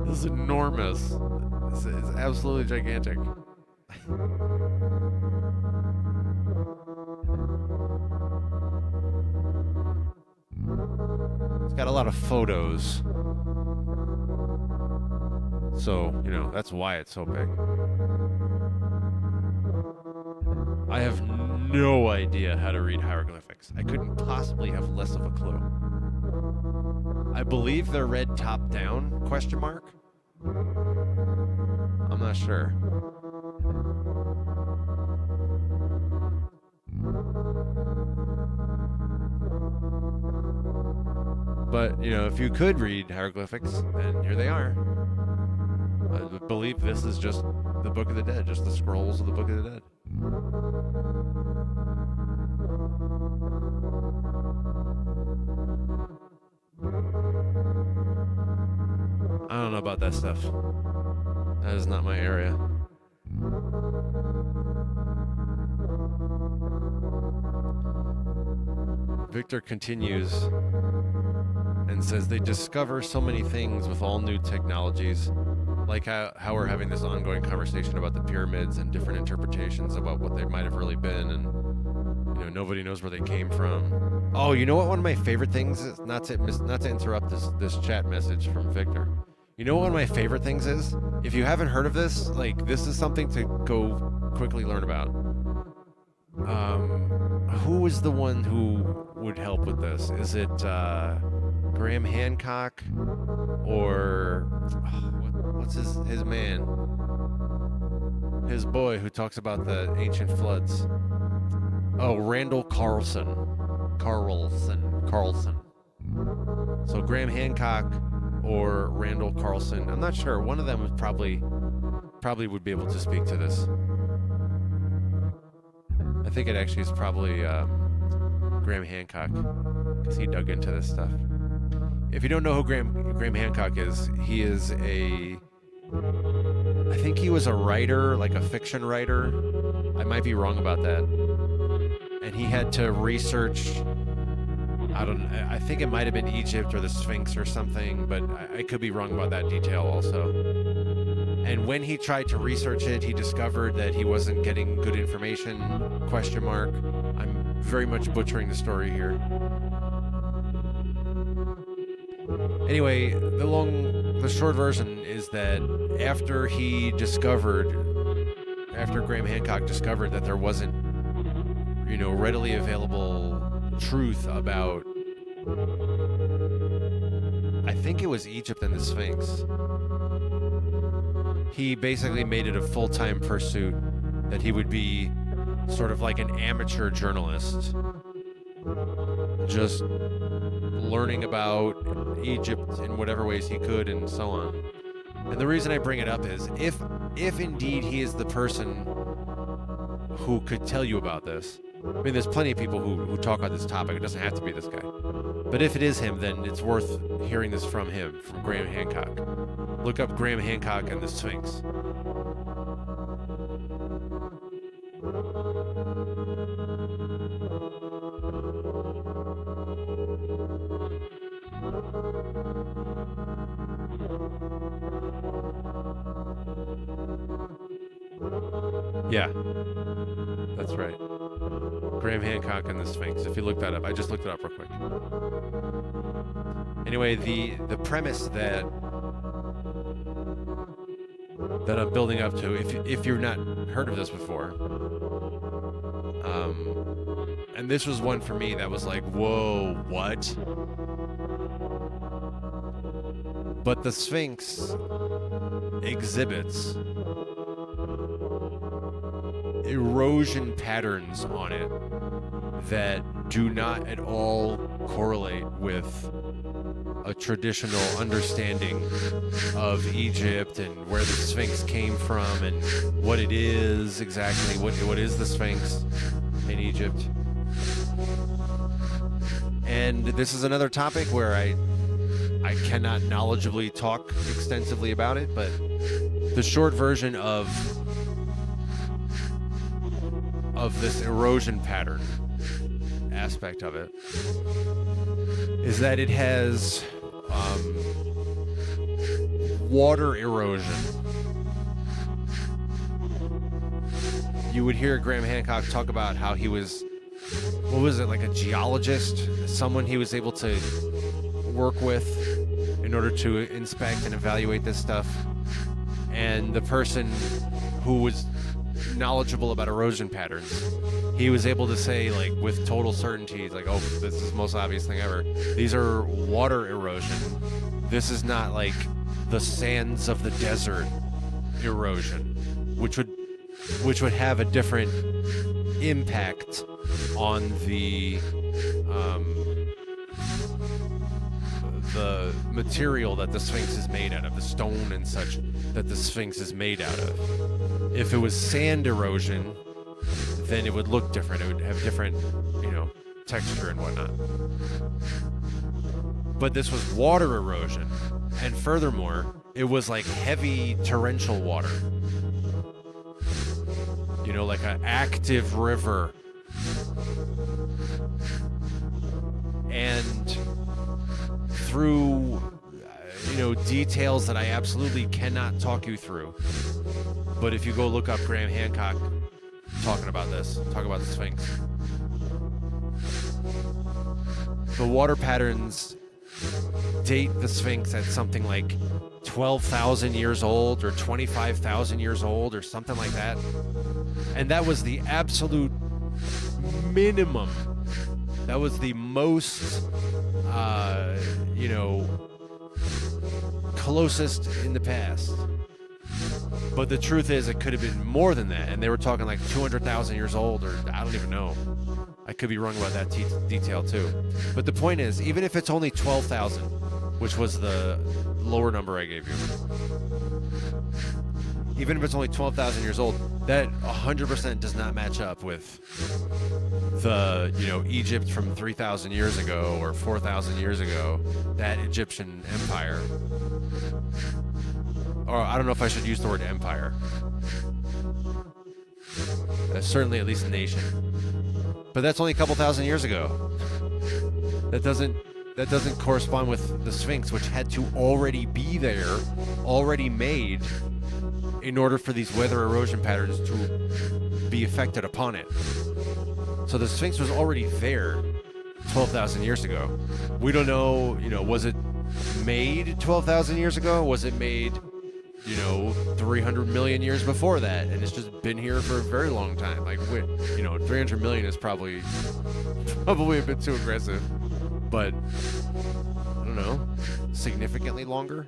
This is enormous. It's absolutely gigantic. It's got a lot of photos. So, you know, that's why it's so big. I have no idea how to read hieroglyphics. I couldn't possibly have less of a clue. I believe they're read top down, question mark? I'm not sure. But, you know, if you could read hieroglyphics, then here they are. I believe this is just the Book of the Dead, just the scrolls of the Book of the Dead. I don't know about that stuff. That is not my area. Victor continues and says they discover so many things with all new technologies, like how we're having this ongoing conversation about the pyramids and different interpretations about what they might have really been, and you know, nobody knows where they came from. Oh, you know what? One of my favorite things is not to interrupt this chat message from Victor. You know what one of my favorite things is? If you haven't heard of this, like, this is something to go quickly learn about. Who is the one who would help with this? Is it Graham Hancock or what's his man? His boy who talks about the ancient floods. Oh, Randall Carlson. So Graham Hancock or Randall Carlson. I'm not sure. One of them would probably would be able to speak to this. I think it actually is probably Graham Hancock, because he dug into this stuff. If you don't know who Graham Hancock is, he is I think he was a writer, like a fiction writer. I might be wrong about that. And he had to research, I think it might have been Egypt or the Sphinx or something, but I could be wrong about that detail also. And when he tried to research it, he discovered that he wasn't getting good information, question mark. I'm very much butchering the story here. Anyway, the short version is that after Graham Hancock discovered that there wasn't, you know, readily available truth about, I think it was Egypt and the Sphinx, he basically made it a full-time pursuit, that he would be sort of like an amateur journalist, just learning about Egypt in whatever ways he could and so on. And the reason I bring it up is if indeed he is the person who could tell you about this, I mean, there's plenty of people who talk about this topic. It doesn't have to be this guy. But if it is him, then it's worth hearing this from him, from Graham Hancock. Look up Graham Hancock and the Sphinx. Yeah, that's right. Graham Hancock and the Sphinx. If you look that up, I just looked it up real quick. Anyway, the premise that I'm building up to, if you've not heard of this before, and this was one for me that was like, whoa, what? But the Sphinx exhibits erosion patterns on it that do not at all correlate with a traditional understanding of Egypt and where the Sphinx came from and what it is exactly, what is the Sphinx in Egypt. And this is another topic where I cannot knowledgeably talk extensively about it, but the short version of this erosion pattern aspect of it is that it has water erosion. You would hear Graham Hancock talk about how he was, what was it, like a geologist, someone he was able to work with in order to inspect and evaluate this stuff. And the person who was knowledgeable about erosion patterns, he was able to say, like, with total certainty, like, oh, this is the most obvious thing ever. These are water erosion. This is not like the sands of the desert erosion, which would have a different impact on the material that the Sphinx is made out of, the stone and such that the Sphinx is made out of. If it was sand erosion, then it would look different. It would have different, texture and whatnot. But this was water erosion. And furthermore, it was like heavy torrential water. Like an active river. And through, details that I absolutely cannot talk you through. But if you go look up Graham Hancock talk about the Sphinx. The water patterns date the Sphinx at something like 12,000 years old or 25,000 years old or something like that. And that was the absolute minimum. That was the most, closest in the past. But the truth is, it could have been more than that. And they were talking like 200,000 years old, or I don't even know. I could be wrong about that detail too. But the point is, even if it's only 12,000, which was the lower number I gave you, even if it's only 12,000 years old, that 100% does not match up with the, Egypt from 3,000 years ago or 4,000 years ago, that Egyptian empire. Or I don't know if I should use the word empire. Certainly at least a nation. But that's only a couple thousand years ago. That doesn't correspond with the Sphinx, which had to already be there, already made, in order for these weather erosion patterns to be affected upon it. So the Sphinx was already there 12,000 years ago. We don't know, was it made 12,000 years ago? Was it made, 300 million years before that? And it's just been here for a very long time. Like, 300 million is probably a bit too aggressive. But, I don't know, significantly longer?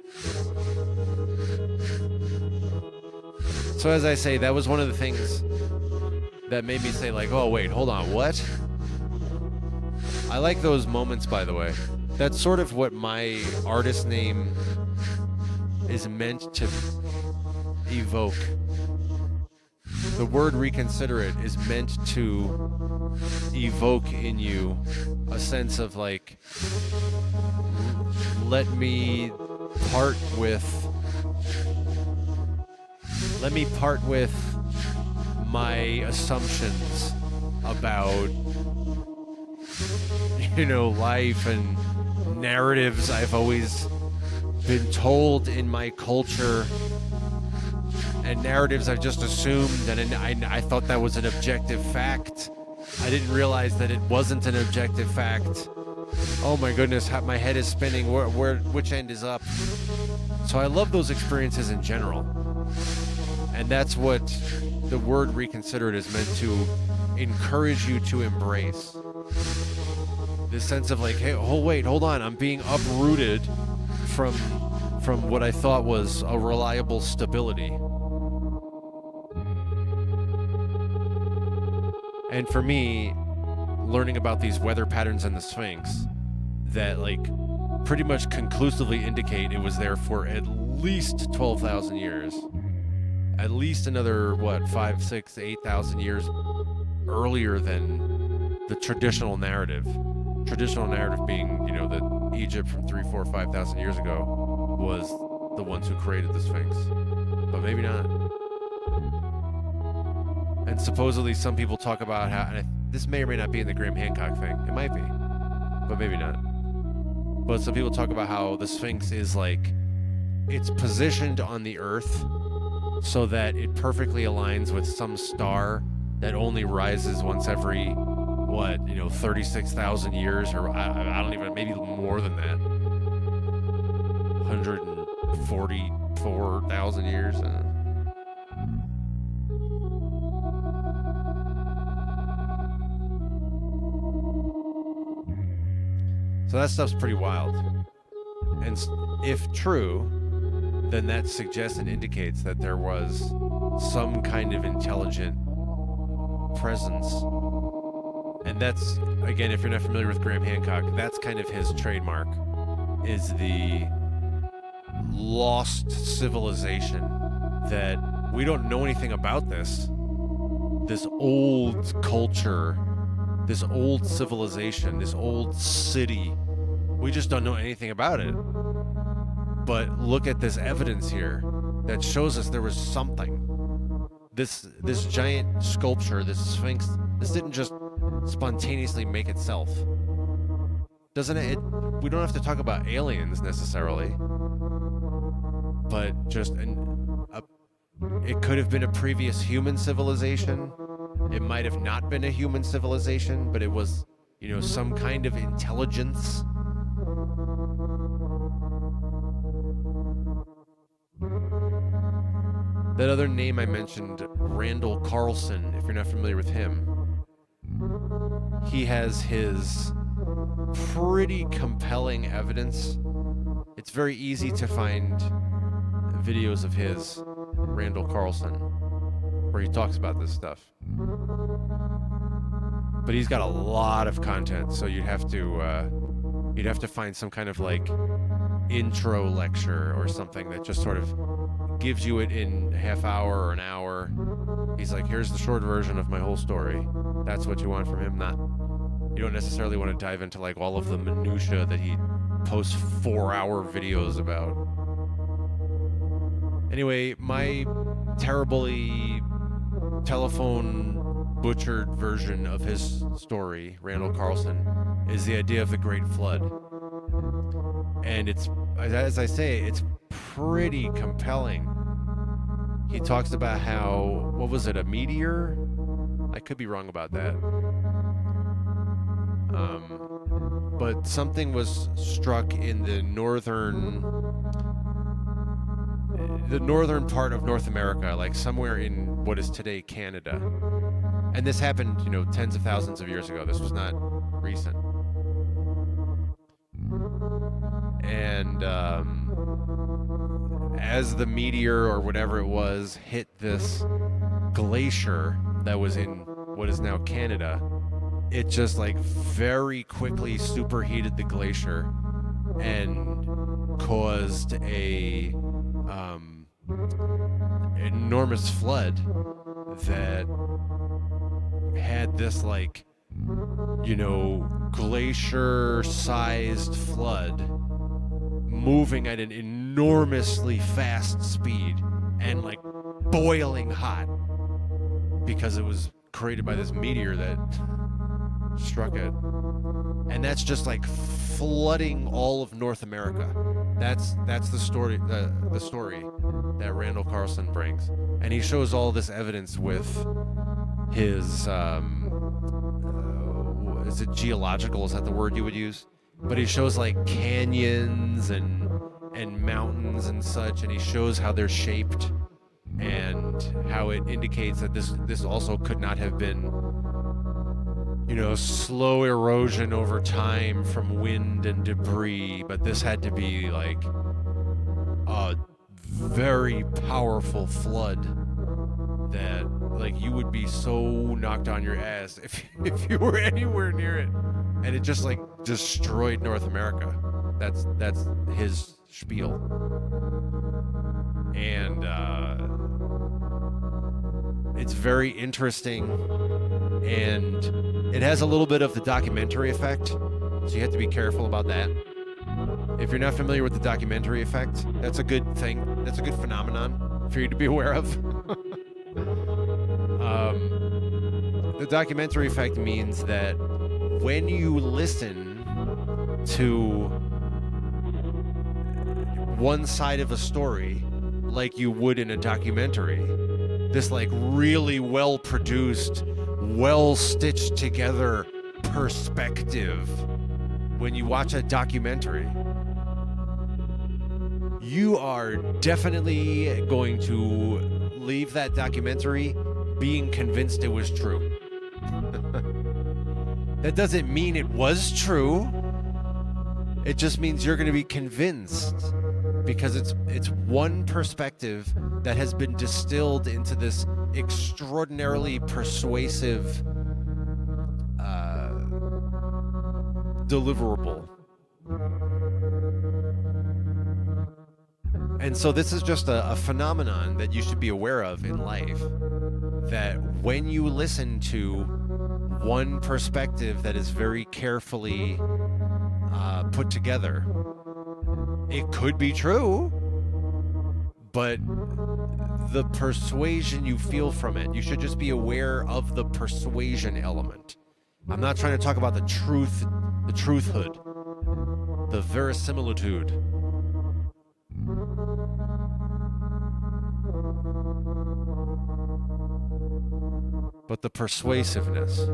So as I say, that was one of the things that made me say, like, oh, wait, hold on, what? I like those moments, by the way. That's sort of what my artist name is meant to evoke. The word reconsider it is meant to evoke in you a sense of, like, let me part with my assumptions about, life and narratives I've always been told in my culture, and narratives I've just assumed, and I thought that was an objective fact. I didn't realize that it wasn't an objective fact. Oh my goodness, my head is spinning. Which end is up? So I love those experiences in general. And that's what the word reconsider it is meant to encourage you to embrace. This sense of, like, hey, hold on, I'm being uprooted from what I thought was a reliable stability. And for me, learning about these weather patterns in the Sphinx that, like, pretty much conclusively indicate it was there for at least 12,000 years. At least another, 5, 6, 8,000 years earlier than the traditional narrative. Traditional narrative being, you know, that Egypt from 3, 4, 5,000 years ago was the ones who created the Sphinx. But maybe not. And supposedly some people talk about how, and this may or may not be in the Graham Hancock thing. It might be, but maybe not. But some people talk about how the Sphinx is like, it's positioned on the Earth so that it perfectly aligns with some star that only rises once every, 36,000 years, or I don't even, maybe more than that. 144,000 years. So that stuff's pretty wild. And if true, then that suggests and indicates that there was some kind of intelligent presence. And that's, again, if you're not familiar with Graham Hancock, that's kind of his trademark, is the lost civilization that we don't know anything about this old culture, this old civilization, this old city. We just don't know anything about it. But look at this evidence here that shows us there was something. This giant sculpture, this Sphinx, this didn't just spontaneously make itself. Doesn't it? We don't have to talk about aliens necessarily, but just it could have been a previous human civilization. It might have not been a human civilization, but it was, some kind of intelligence. That other name I mentioned, Randall Carlson, if you're not familiar with him, he has his pretty compelling evidence. It's very easy to find videos of his, Randall Carlson, where he talks about this stuff. But he's got a lot of content, so you'd have to find some kind of like intro lecture or something that just sort of gives you it in a half hour or an hour. He's like, here's the short version of my whole story. That's what you want from him. You don't necessarily want to dive into like all of the minutia that he posts 4-hour videos about. Anyway, my terribly telephone butchered version of his story, Randall Carlson, is the idea of the Great Flood. And it's, as I say, it's pretty compelling. He talks about how, what was it, a meteor? I could be wrong about that. But something was struck in the northern part of North America, like somewhere in what is today Canada. And this happened, tens of thousands of years ago. This was not recent. And as the meteor or whatever it was hit this glacier that was in what is now Canada, it just like very quickly superheated the glacier and caused a enormous flood that had this like, glacier-sized flood moving at an enormously fast speed and like boiling hot because it was created by this meteor that struck it. And that's just like flooding all of North America. That's the story that Randall Carlson brings. And he shows all this evidence with his is it geological? Is that the word you would use? But he shows like canyons and mountains and such, and he shows how they're shaped and how it indicates that this also could not have been, slow erosion over time from wind and debris, but this had to be like a very powerful flood that like you would be so knocked on your ass if you were anywhere near it, and it just like destroyed North America. That's his spiel. And It's very interesting, and it has a little bit of the documentary effect, so you have to be careful about that. If you're not familiar with the documentary effect, that's a good thing. That's a good phenomenon for you to be aware of. The documentary effect means that when you listen to one side of a story like you would in a documentary, this like really well produced, well stitched together perspective, when you watch a documentary, you are definitely going to leave that documentary being convinced it was true. That doesn't mean it was true. It just means you're going to be convinced, because it's one perspective that has been distilled into this extraordinarily persuasive deliverable. And so this is just a phenomenon that you should be aware of in life, that when you listen to one perspective that is very carefully put together, it could be true, but the persuasion you feel from it, you should just be aware of the persuasion element. I'm not trying to talk about the truthhood, the verisimilitude. But the persuasiveness.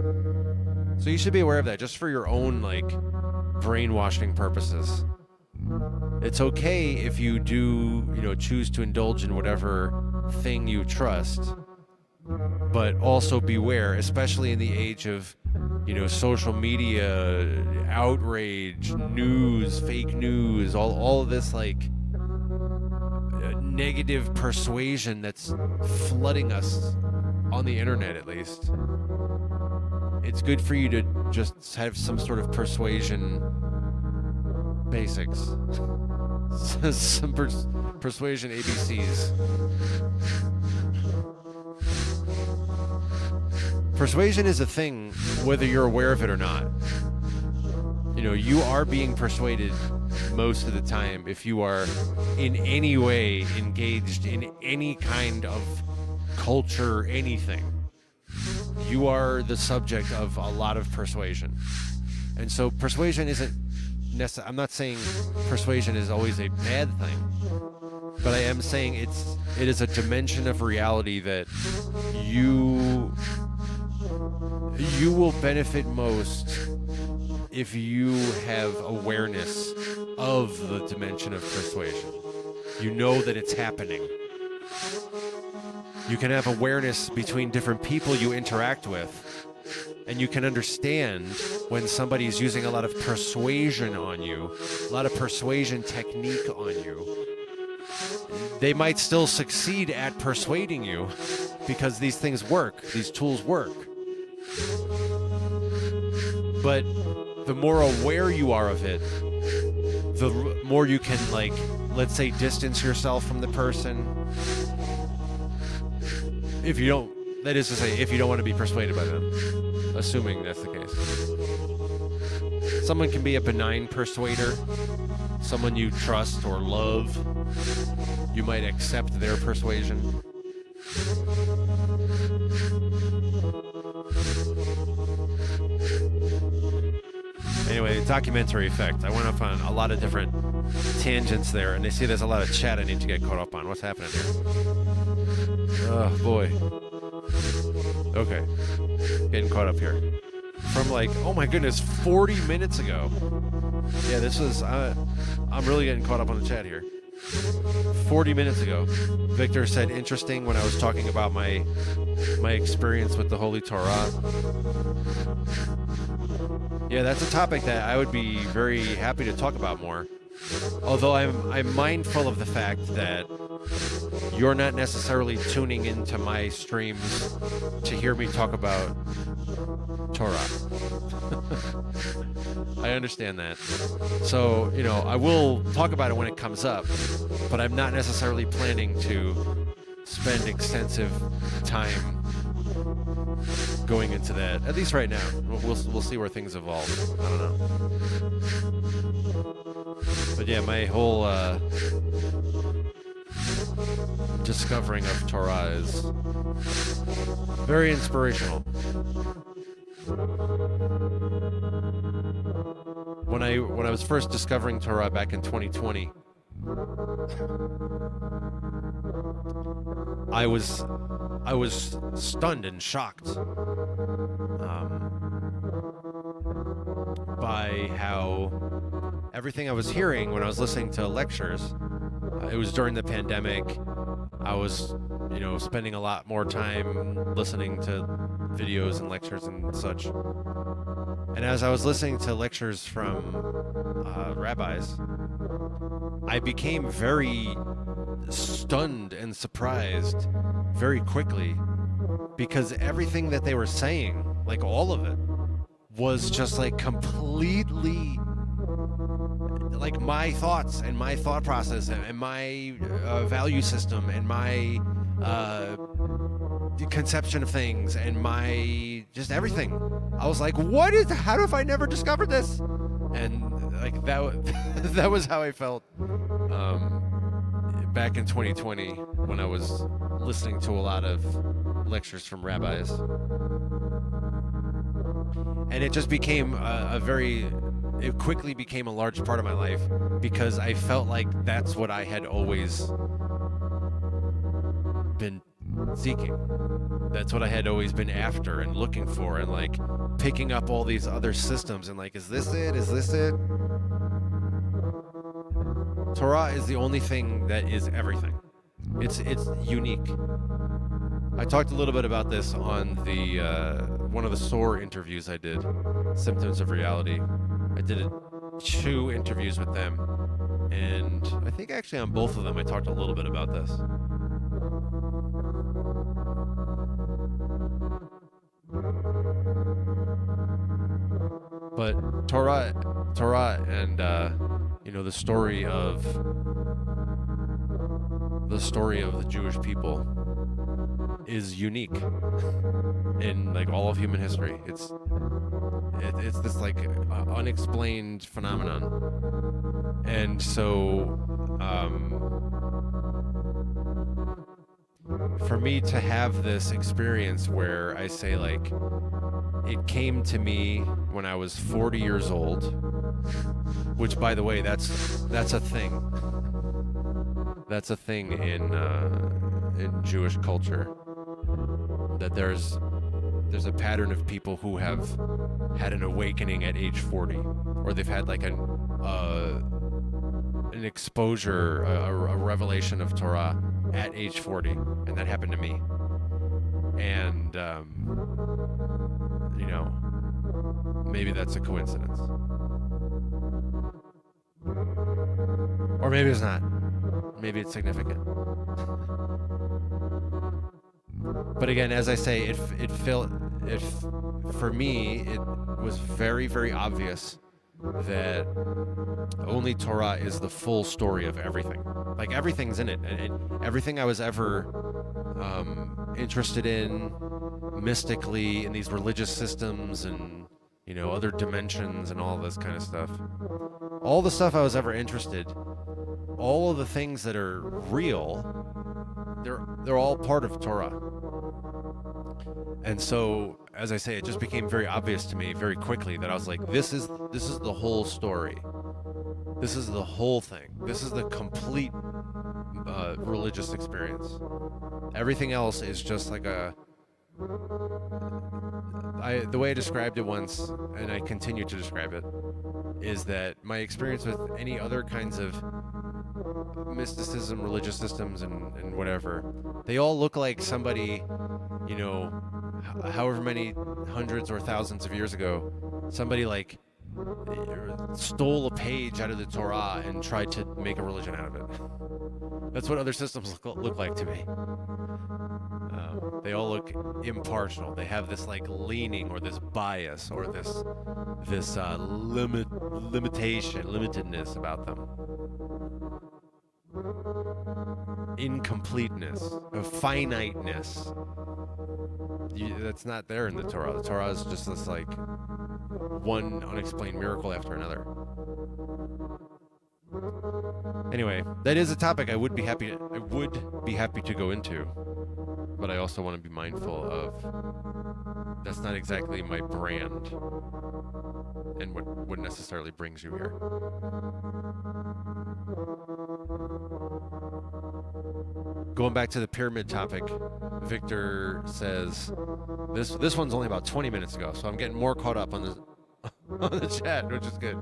So you should be aware of that, just for your own like brainwashing purposes. It's okay if you do, choose to indulge in whatever thing you trust, but also beware, especially in the age of, social media, outrage, news, fake news, all of this like negative persuasion that's flooding us on the internet, at least. It's good for you to just have some sort of persuasion basics. Some persuasion ABCs. Persuasion is a thing, whether you're aware of it or not. You are being persuaded most of the time if you are in any way engaged in any kind of culture, anything. You are the subject of a lot of persuasion. And so persuasion isn't necessarily, I'm not saying persuasion is always a bad thing, but I am saying it is a dimension of reality that you will benefit most if you have awareness of the dimension of persuasion. You know that it's happening. You can have awareness between different people you interact with, and you can understand when somebody's using a lot of persuasion on you, a lot of persuasion technique on you. They might still succeed at persuading you because these things work, these tools work. But the more aware you are of it, the more you can, like, let's say, distance yourself from the person. If you don't, that is to say, if you don't want to be persuaded by them, assuming that's the case. Someone can be a benign persuader, someone you trust or love. You might accept their persuasion. Anyway, documentary effect. I went off on a lot of different tangents there, and they see there's a lot of chat I need to get caught up on. What's happening here? Oh, boy. Okay. Getting caught up here. From like, oh my goodness, 40 minutes ago. Yeah, this was, I'm really getting caught up on the chat here. 40 minutes ago, Victor said, interesting, when I was talking about my experience with the Holy Torah. Yeah, that's a topic that I would be very happy to talk about more. Although I'm mindful of the fact that you're not necessarily tuning into my streams to hear me talk about Torah. I understand that. So, I will talk about it when it comes up, but I'm not necessarily planning to spend extensive time going into that. At least right now, we'll see where things evolve. I don't know. But yeah, my whole discovering of Torah is very inspirational. When I was first discovering Torah back in 2020, I was stunned and shocked by how everything I was hearing when I was listening to lectures. It was during the pandemic. I was, spending a lot more time listening to videos and lectures and such. And as I was listening to lectures from rabbis, I became very stunned and surprised very quickly, because everything that they were saying, like all of it, was just like completely like my thoughts and my thought process and my value system and my conception of things and my just everything. I was like, how have I never discovered this? And like that was how I felt back in 2020 when I was listening to a lot of lectures from rabbis. And it just became it quickly became a large part of my life, because I felt like that's what I had always been seeking. That's what I had always been after and looking for, and like picking up all these other systems and like, is this it? Is this it? Torah is the only thing that is everything. It's unique. I talked a little bit about this on the one of the SOAR interviews I did, Symptoms of Reality. I did 2 interviews with them, and I think actually on both of them I talked a little bit about this. But Torah and the story of the Jewish people is unique in like all of human history. It's this like unexplained phenomenon, and so for me to have this experience where I say like it came to me when I was 40 years old, which by the way, that's a thing. That's a thing in Jewish culture, that there's a pattern of people who have had an awakening at age 40, or they've had like an exposure, a revelation of Torah at age 40, and that happened to me. And maybe that's a coincidence, or maybe it's not. Maybe it's significant. But again, as I say, for me, it was very, very obvious that only Torah is the full story of everything. Like everything's in it, and everything I was ever interested in mystically, in these religious systems and other dimensions and all this kind of stuff. All the stuff I was ever interested, all of the things that are real, they're all part of Torah. And so, as I say, it just became very obvious to me very quickly that I was like, this is the whole story. This is the whole thing. This is the complete religious experience. Everything else is just like the way I described it once, and I continue to describe it, is that my experience with any other kinds of mysticism, religious systems, and whatever, they all look like somebody, however many hundreds or thousands of years ago, somebody like stole a page out of the Torah and tried to make a religion out of it. That's what other systems look like to me. They all look impartial. They have this like leaning or this bias or this limitedness about them. Incompleteness, finiteness. That's not there in the Torah. The Torah is just this like one unexplained miracle after another. Anyway, that is a topic I would be happy to go into, but I also want to be mindful of that's not exactly my brand and what necessarily brings you here. Going back to the pyramid topic, Victor says this one's only about 20 minutes ago, so I'm getting more caught up on the chat, which is good.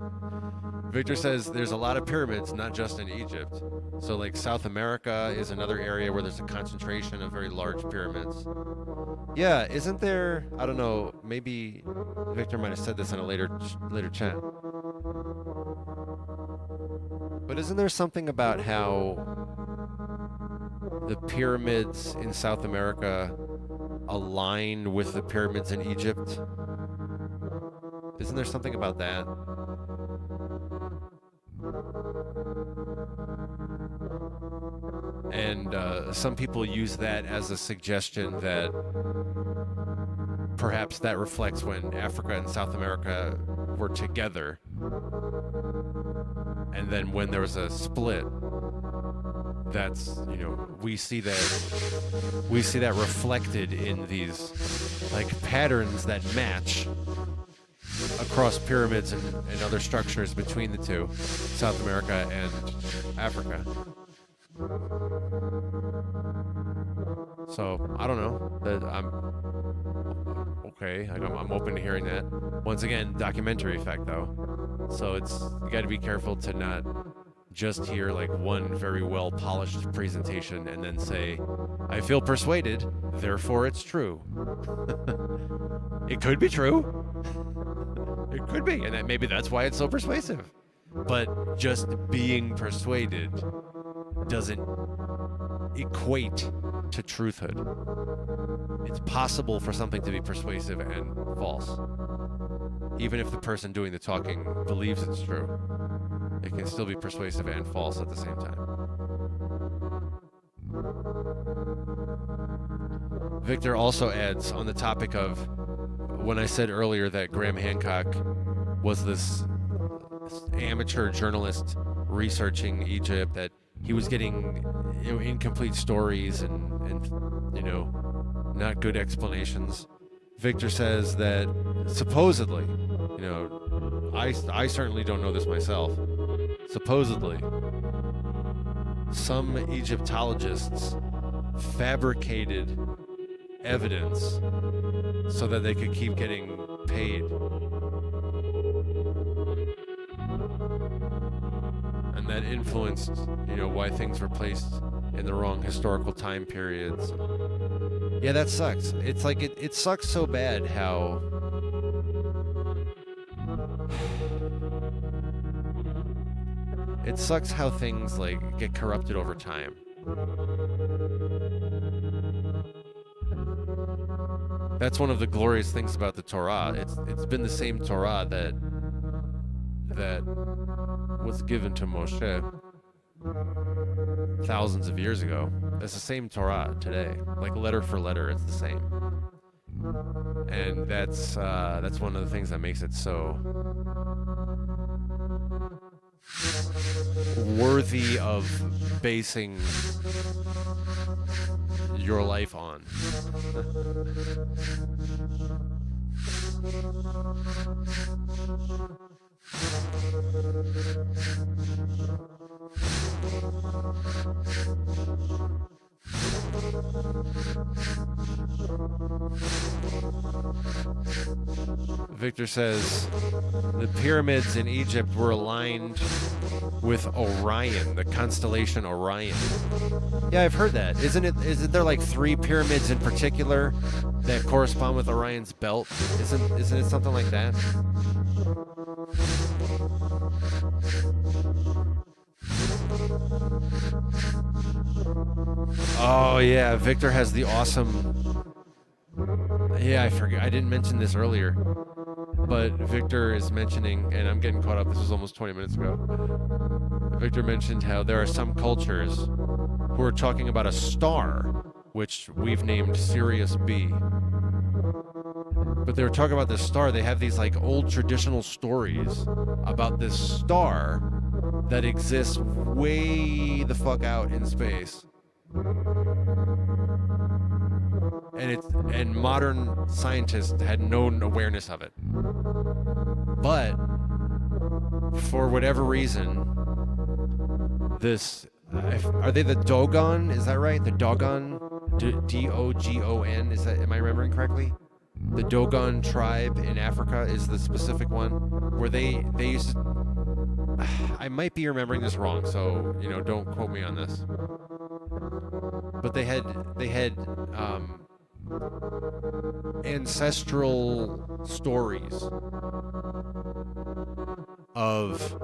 Victor says there's a lot of pyramids, not just in Egypt. So like South America is another area where there's a concentration of very large pyramids. Yeah, isn't there, I don't know, maybe Victor might have said this in a later chat. But isn't there something about how the pyramids in South America align with the pyramids in Egypt? Isn't there something about that? And some people use that as a suggestion that perhaps that reflects when Africa and South America were together. And then when there was a split, that's, you know, we see that reflected in these like patterns that match across pyramids and other structures between the two, South America and Africa. So I don't know. I'm open to hearing that. Once again, documentary effect though. So you got to be careful to not just hear like one very well polished presentation and then say, "I feel persuaded, therefore it's true." It could be true. It could be, and maybe that's why it's so persuasive. But just being persuaded doesn't equate to truthhood. It's possible for something to be persuasive and false. Even if the person doing the talking believes it's true, it can still be persuasive and false at the same time. Victor also adds on the topic of when I said earlier that Graham Hancock was this amateur journalist researching Egypt, that he was getting incomplete stories and not good explanations. Victor says that supposedly, I certainly don't know this myself, supposedly some Egyptologists fabricated evidence so that they could keep getting paid. And that influenced, why things were placed in the wrong historical time periods. Yeah, that sucks. It's like it sucks so bad how it sucks how things like get corrupted over time. That's one of the glorious things about the Torah. It's been the same Torah that was given to Moshe thousands of years ago. It's the same Torah today, like letter for letter. It's the same, and that's one of the things that makes it so worthy of basing your life on. Victor says the pyramids in Egypt were aligned with Orion, the constellation Orion. Yeah, I've heard that. Isn't there like 3 pyramids in particular that correspond with Orion's belt? Isn't it something like that? Oh yeah, Victor has the awesome. Yeah, I forget. I didn't mention this earlier, but Victor is mentioning, and I'm getting caught up. This was almost 20 minutes ago. Victor mentioned how there are some cultures who are talking about a star, which we've named Sirius B, But they were talking about this star. They have these like old traditional stories about this star that exists way the fuck out in space. And modern scientists had no awareness of it. But for whatever reason, this are they the Dogon? Is that right? The Dogon, Dogon. Is that? Am I remembering correctly? The Dogon tribe in Africa is the specific one where they used to, I might be remembering this wrong, so don't quote me on this. But they had ancestral stories of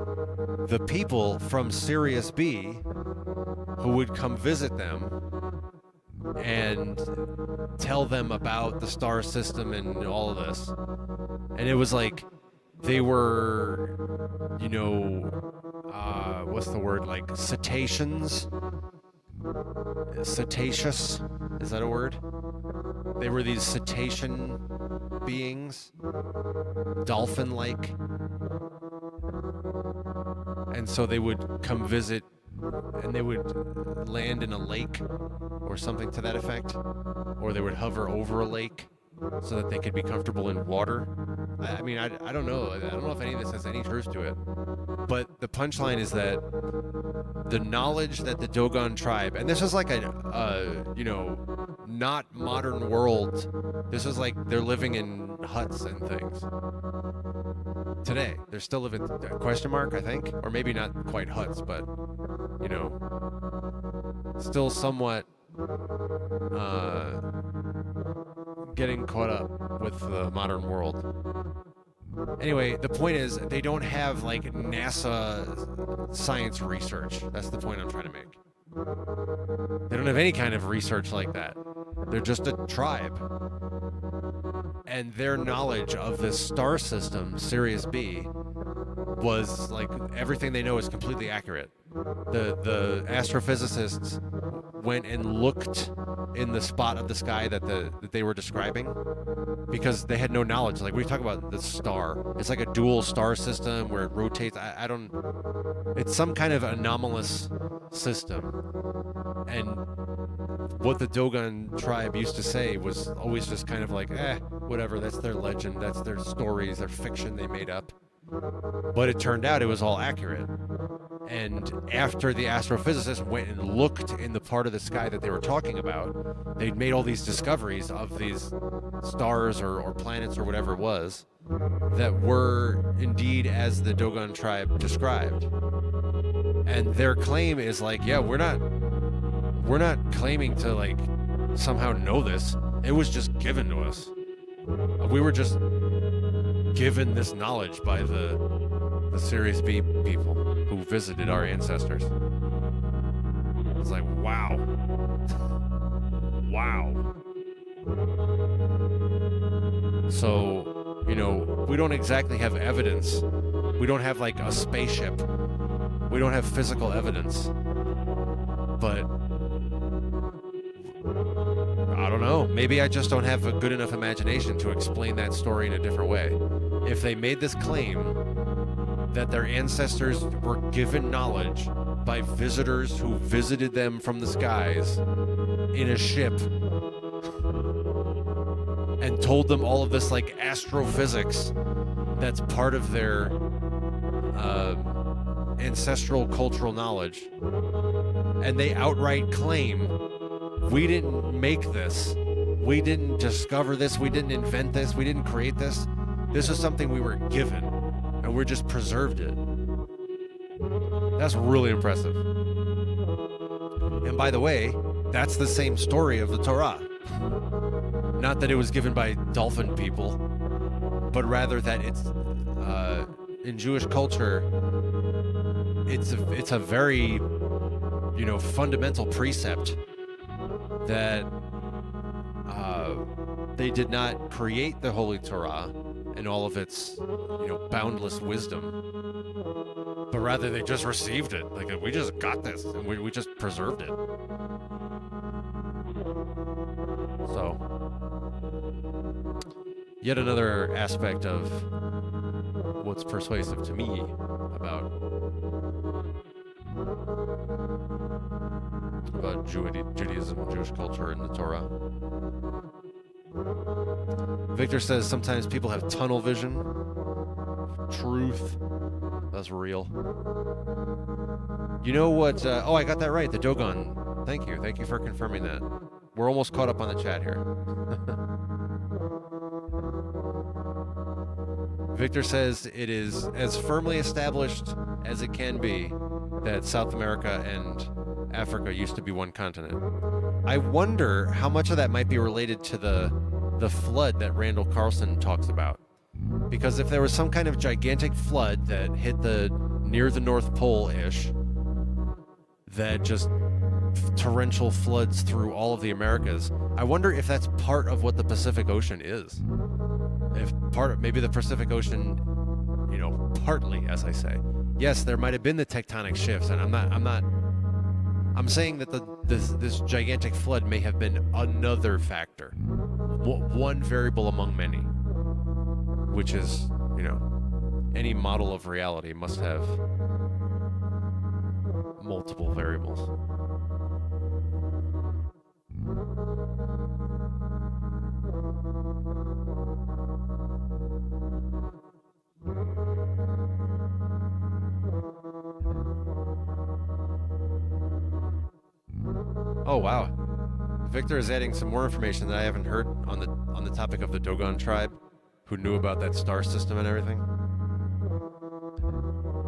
the people from Sirius B who would come visit them and tell them about the star system and all of this. And it was like they were, what's the word? Like cetaceans? Cetaceous? Is that a word? They were these cetacean beings, dolphin-like. And so they would come visit, and they would land in a lake or something to that effect, or they would hover over a lake so that they could be comfortable in water. I mean, I don't know. I don't know if any of this has any truth to it. But the punchline is that the knowledge that the Dogon tribe, and this is like not modern world. This is like they're living in huts and things. Today, they're still living, question mark, I think, or maybe not quite huts, but, still somewhat getting caught up with the modern world. Anyway, the point is they don't have like NASA science research. That's the point I'm trying to make. They don't have any kind of research like that. They're just a tribe. And their knowledge of this star system, Sirius B, was like everything they know is completely accurate. The astrophysicists went and looked in the spot of the sky that they were describing because they had no knowledge. Like we talk about the star, it's like a dual star system where it rotates. I don't. It's some kind of anomalous system, and what the Dogon tribe used to say was always just kind of like, whatever. That's their legend. That's their stories. Their fiction they made up. But it turned out it was all accurate. And after the astrophysicists went and looked in the part of the sky that they were talking about, they'd made all these discoveries of these stars or planets or whatever it was that were indeed as the Dogon tribe described. And their claim is like, yeah, we're not claiming to like somehow know this. It was just given to us. We were just given this knowledge by the Sirius B people who visited our ancestors. It's like, wow. Wow. So, we don't exactly have evidence. We don't have like a spaceship. We don't have physical evidence. But I don't know. Maybe I just don't have a good enough imagination to explain that story in a different way. If they made this claim that their ancestors were given knowledge by visitors who visited them from the skies in a ship and told them all of this like astrophysics that's part of their ancestral cultural knowledge, and they outright claim, we didn't make this, we didn't discover this, we didn't invent this, we didn't create this, this is something we were given and we just preserved it. That's really impressive. And by the way, that's the same story of the Torah. Not that it was given by dolphin people, but rather that it's in Jewish culture, it's a very fundamental precept that they did not create the Holy Torah and all of its boundless wisdom, but rather they just received it. Like, we just got this and we just preserved it. So Yet another aspect of what's persuasive to me about Judaism, Jewish culture, and the Torah. Victor says sometimes people have tunnel vision. Truth. That's real. You know what? Oh, I got that right. The Dogon. Thank you. Thank you for confirming that. We're almost caught up on the chat here. Victor says it is as firmly established as it can be that South America and Africa used to be one continent. I wonder how much of that might be related to the flood that Randall Carlson talks about. Because if there was some kind of gigantic flood that hit near the North Pole-ish, that just torrential floods through all of the Americas, I wonder if that's part of what the Pacific Ocean is. If maybe the Pacific Ocean, partly, as I say. Yes, there might have been the tectonic shifts, and I'm saying that this gigantic flood may have been another factor, one variable among many, which is, any model of reality must have multiple variables. Oh wow, Victor is adding some more information that I haven't heard on the topic of the Dogon tribe, who knew about that star system and everything.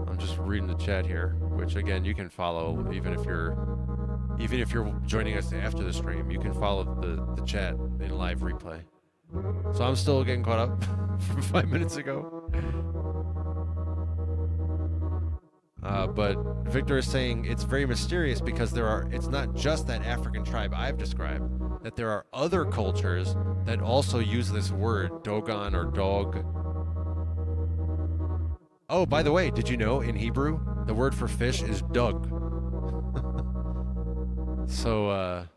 I'm just reading the chat here, which again you can follow even if you're joining us after the stream. You can follow the chat in live replay. So I'm still getting caught up from 5 minutes ago. But Victor is saying it's very mysterious because it's not just that African tribe I've described, that there are other cultures that also use this word, Dogon or dog. Oh, by the way, did you know in Hebrew, the word for fish is dug? So, I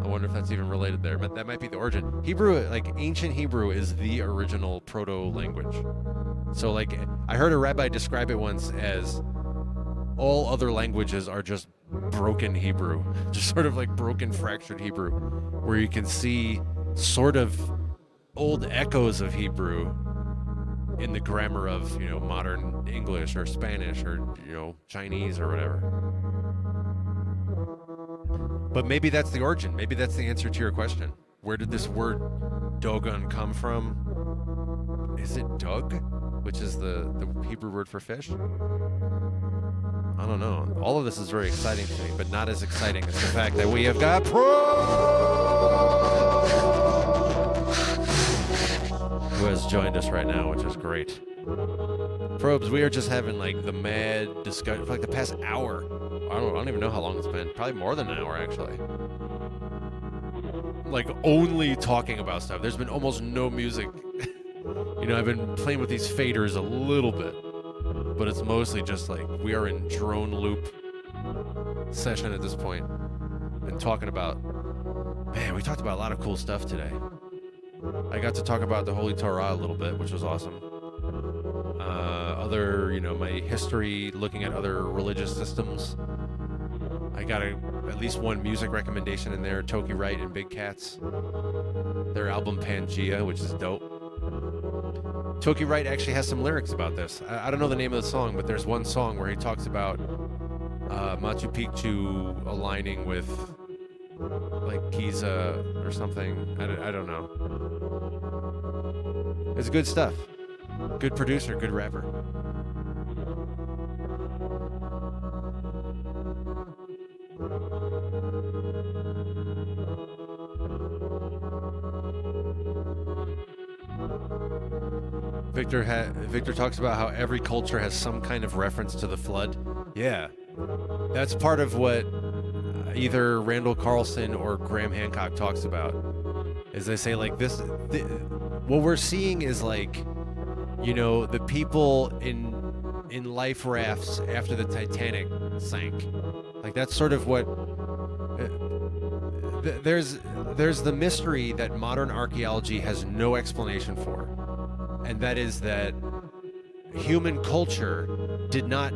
wonder if that's even related there, but that might be the origin. Hebrew, like ancient Hebrew, is the original proto-language. So, like, I heard a rabbi describe it once as all other languages are just broken Hebrew, just sort of like broken, fractured Hebrew, where you can see sort of old echoes of Hebrew in the grammar of, modern English or Spanish or, Chinese or whatever. But maybe that's the origin. Maybe that's the answer to your question. Where did this word Dogon come from? Is it dug, which is the Hebrew word for fish? I don't know. All of this is very exciting to me, but not as exciting as the fact that we have got who has joined us right now, which is great. Probes, we are just having like the mad discussion for like the past hour. I don't even know how long it's been. Probably more than an hour, actually. Like only talking about stuff. There's been almost no music. I've been playing with these faders a little bit, but it's mostly just like we are in drone loop session at this point and talking about, man, we talked about a lot of cool stuff today. I got to talk about the Holy Torah a little bit, which was awesome. My history, looking at other religious systems. I got at least one music recommendation in there, Toki Wright and Big Cats. Their album Pangea, which is dope. Toki Wright actually has some lyrics about this. I don't know the name of the song, but there's one song where he talks about Machu Picchu aligning with like Giza or something. I don't know. It's good stuff. Good producer, good rapper. Victor talks about how every culture has some kind of reference to the flood. Yeah, that's part of what either Randall Carlson or Graham Hancock talks about. Is they say like this, what we're seeing is like, the people in life rafts after the Titanic sank. Like that's sort of what there's the mystery that modern archaeology has no explanation for, and that is that human culture did not,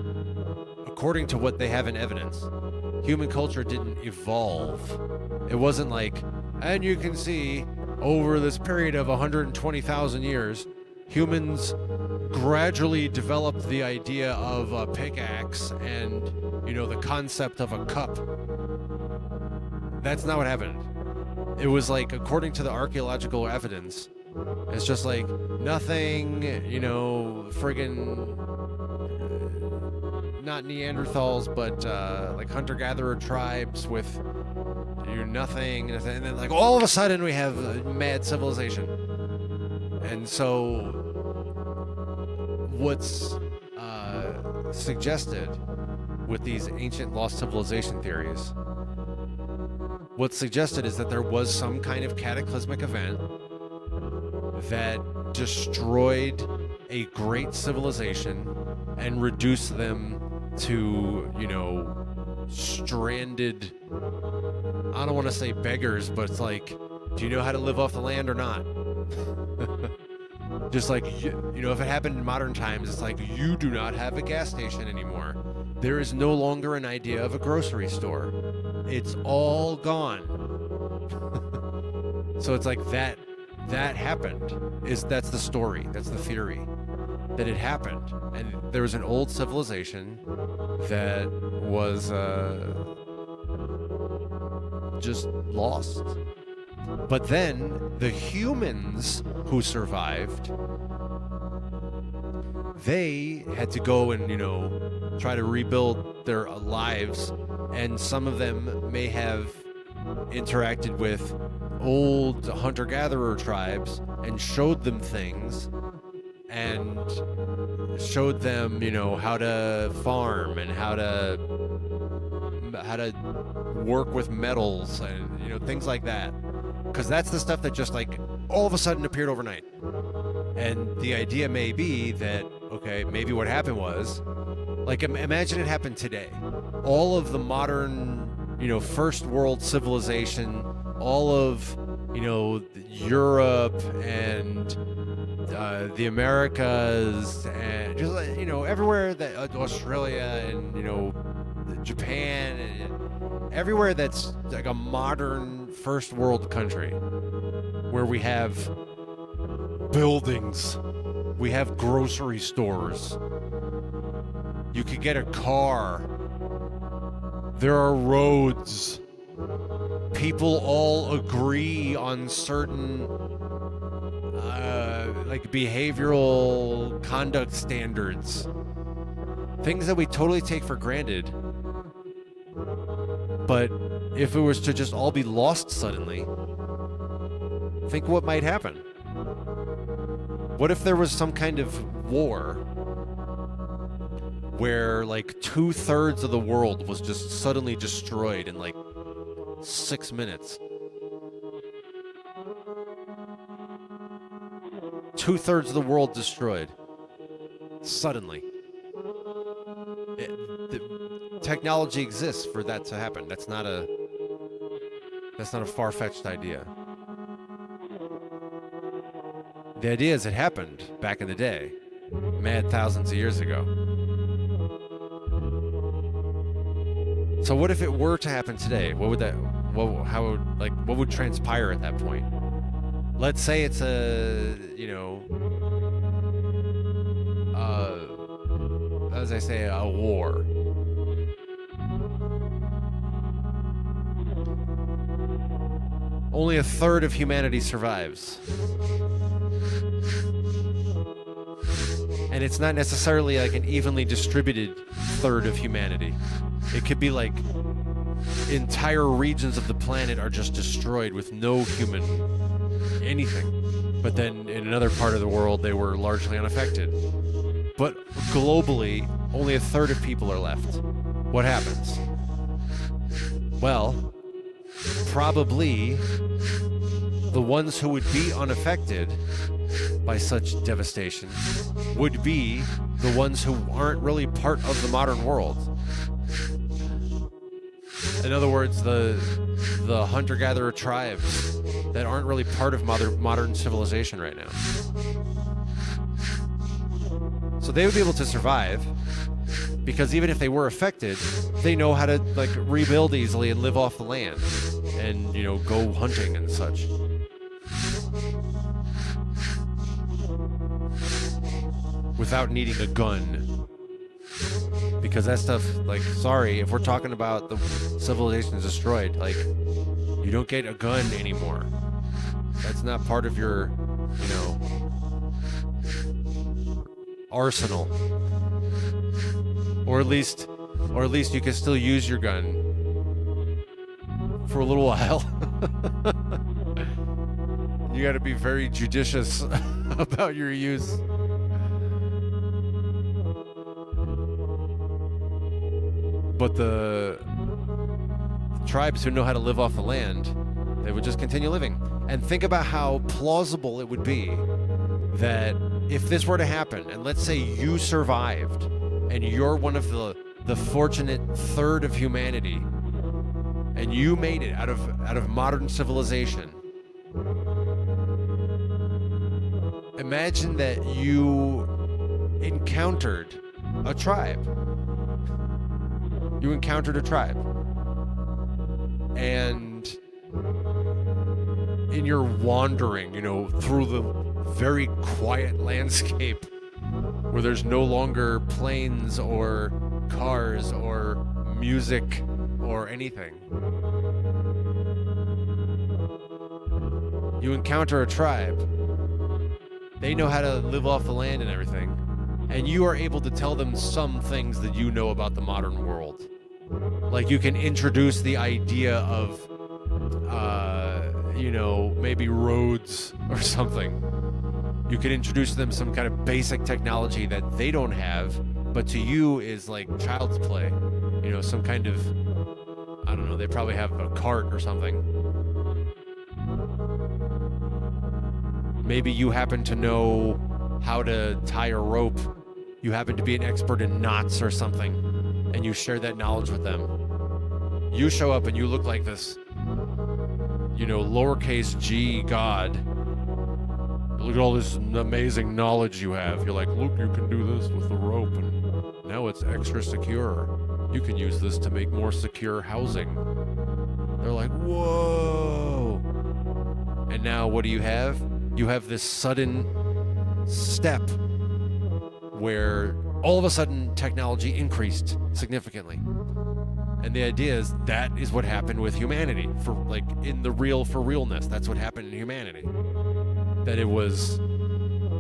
according to what they have in evidence, human culture didn't evolve. It wasn't like, and you can see over this period of 120,000 years, humans gradually developed the idea of a pickaxe and, the concept of a cup. That's not what happened. It was like, according to the archaeological evidence, it's just like nothing, friggin' not Neanderthals, but like hunter-gatherer tribes with nothing, and then like all of a sudden we have a mad civilization. And so what's suggested with these ancient lost civilization theories, what's suggested is that there was some kind of cataclysmic event that destroyed a great civilization and reduced them to, stranded, I don't want to say beggars, but it's like, do you know how to live off the land or not? Just like, if it happened in modern times, it's like, you do not have a gas station anymore. There is no longer an idea of a grocery store. It's all gone. So it's like that happened. That's the story. That's the theory. That it happened. And there was an old civilization that was just lost. But then the humans who survived, they had to go and, try to rebuild their lives. And some of them may have interacted with old hunter-gatherer tribes and showed them things and showed them, how to farm and how to work with metals and, things like that. Because that's the stuff that just like all of a sudden appeared overnight. And the idea may be that, okay, maybe what happened was, like, imagine it happened today. All of the modern, first world civilization, all of, Europe and the Americas and just, everywhere that, Australia and, Japan and everywhere that's like a modern first world country where we have buildings, we have grocery stores, you could get a car, there are roads, people all agree on certain like behavioral conduct standards, things that we totally take for granted. But if it was to just all be lost suddenly, think what might happen. What if there was some kind of war where like 2/3 of the world was just suddenly destroyed in like 6 minutes? 2/3 of the world destroyed suddenly. Technology exists for that to happen. That's not a far-fetched idea. The idea is it happened back in the day, mad thousands of years ago. So what if it were to happen today? What would transpire at that point? Let's say it's as I say, a war. Only 1/3 of humanity survives. And it's not necessarily like an evenly distributed 1/3 of humanity. It could be like entire regions of the planet are just destroyed with no human anything. But then in another part of the world, they were largely unaffected. But globally, only 1/3 of people are left. What happens? Well, probably the ones who would be unaffected by such devastation would be the ones who aren't really part of the modern world. In other words, the hunter-gatherer tribes that aren't really part of modern civilization right now. So they would be able to survive because even if they were affected, they know how to like rebuild easily and live off the land and, you know, go hunting and such. Without needing a gun. Because that stuff, like, sorry, if we're talking about the civilization is destroyed, like, you don't get a gun anymore. That's not part of your, you know, arsenal. Or at least you can still use your gun for a little while. You got to be very judicious about your use. But the tribes who know how to live off the land, they would just continue living. And think about how plausible it would be that if this were to happen, and let's say you survived, and you're one of the fortunate third of humanity, and you made it out of modern civilization. Imagine that you encountered a tribe. You encountered a tribe. And in your wandering, you know, through the very quiet landscape where there's no longer planes or cars or music or anything, you encounter a tribe. They know how to live off the land and everything. And you are able to tell them some things that you know about the modern world. Like you can introduce the idea of, you know, maybe roads or something. You can introduce them some kind of basic technology that they don't have, but to you is like child's play. You know, some kind of, I don't know, they probably have a cart or something. Maybe you happen to know how to tie a rope. You happen to be an expert in knots or something, and you share that knowledge with them. You show up and you look like this, you know, lowercase g god. Look at all this amazing knowledge you have. You're like, look, you can do this with the rope, and now it's extra secure. You can use this to make more secure housing. They're like, whoa. And now what do you have? You have this sudden step where all of a sudden technology increased significantly. And the idea is that is what happened with humanity, for like in the real for realness. That's what happened in humanity. That it was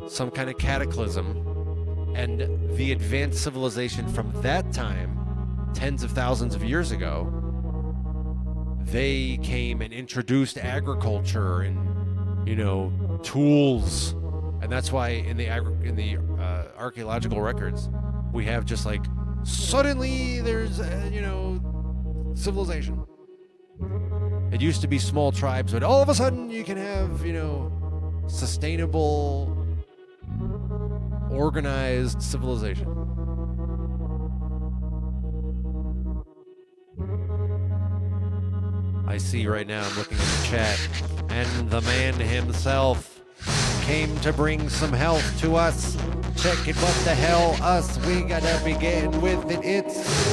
some kind of cataclysm, and the advanced civilization from that time, tens of thousands of years ago, they came and introduced agriculture and, you know, tools. And that's why in the archaeological records, we have just like, suddenly there's, you know, civilization. It used to be small tribes, but all of a sudden you can have, you know, sustainable, organized civilization. I see right now, I'm looking at the chat, and the man himself came to bring some health to us. Check it, what the hell, us, we gotta begin with it. It's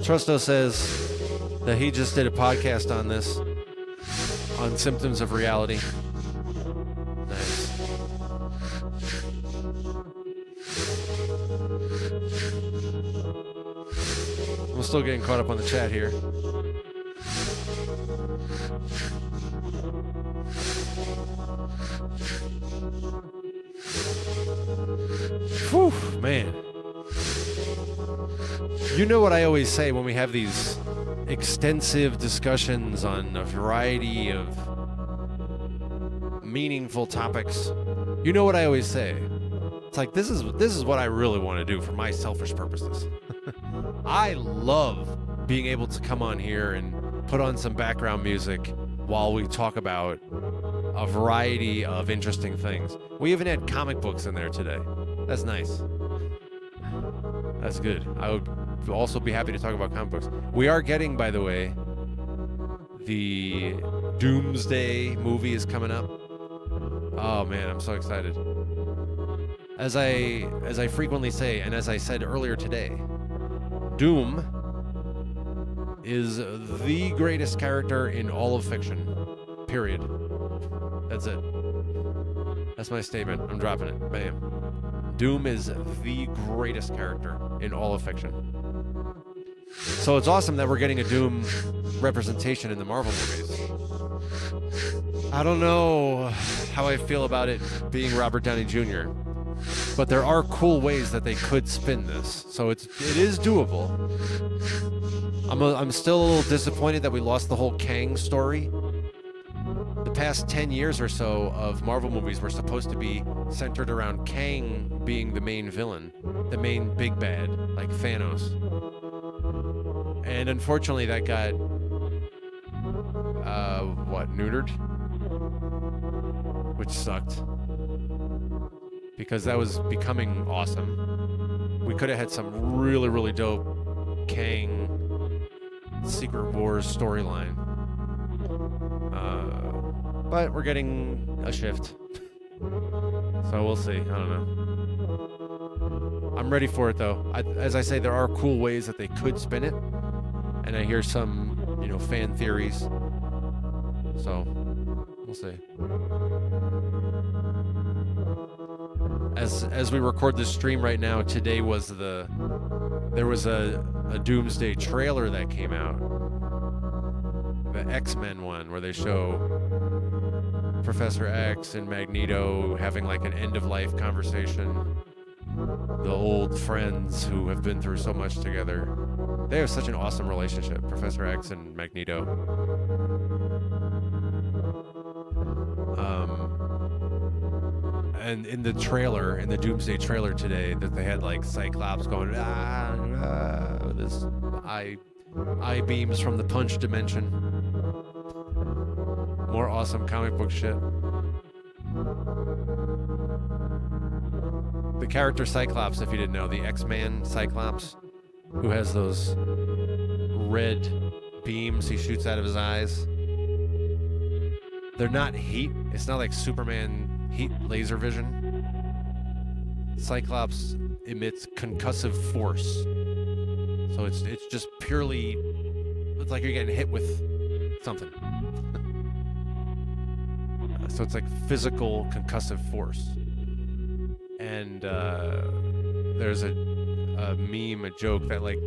Trusto says that he just did a podcast on this, on symptoms of reality. Nice. I'm still getting caught up on the chat here. Whew, man. You know what I always say when we have these extensive discussions on a variety of meaningful topics. You know what I always say? It's like, this is what I really want to do for my selfish purposes. I love being able to come on here and put on some background music while we talk about a variety of interesting things. We even had comic books in there today. That's nice. That's good. I would also be happy to talk about comic books. We are getting, by the way, the Doomsday movie is coming up. Oh man, I'm so excited. As I frequently say, and as I said earlier today, Doom is the greatest character in all of fiction. Period. That's it. That's my statement. I'm dropping it. Bam. Doom is the greatest character in all of fiction. So it's awesome that we're getting a Doom representation in the Marvel movies. I don't know how I feel about it being Robert Downey Jr., but there are cool ways that they could spin this. So it is doable. I'm still a little disappointed that we lost the whole Kang story. The past 10 years or so of Marvel movies were supposed to be centered around Kang being the main villain, the main big bad, like Thanos. And unfortunately that got, neutered? Which sucked. Because that was becoming awesome. We could have had some really, really dope Kang Secret Wars storyline. But we're getting a shift. So we'll see. I don't know. I'm ready for it though. As I say, there are cool ways that they could spin it. And I hear some, fan theories. So we'll see. As we record this stream right now, today was there was a Doomsday trailer that came out. The X-Men one, where they show Professor X and Magneto having like an end-of-life conversation. The old friends who have been through so much together. They have such an awesome relationship, Professor X and Magneto. And in the trailer, in the Doomsday trailer today, that they had like Cyclops going, this eye beams from the punch dimension. More awesome comic book shit. The character Cyclops, if you didn't know, the X-Man Cyclops, who has those red beams he shoots out of his eyes. They're not heat. It's not like Superman heat laser vision. Cyclops emits concussive force. So it's just purely, it's like you're getting hit with something. So it's like physical concussive force. And there's a meme, a joke that, like,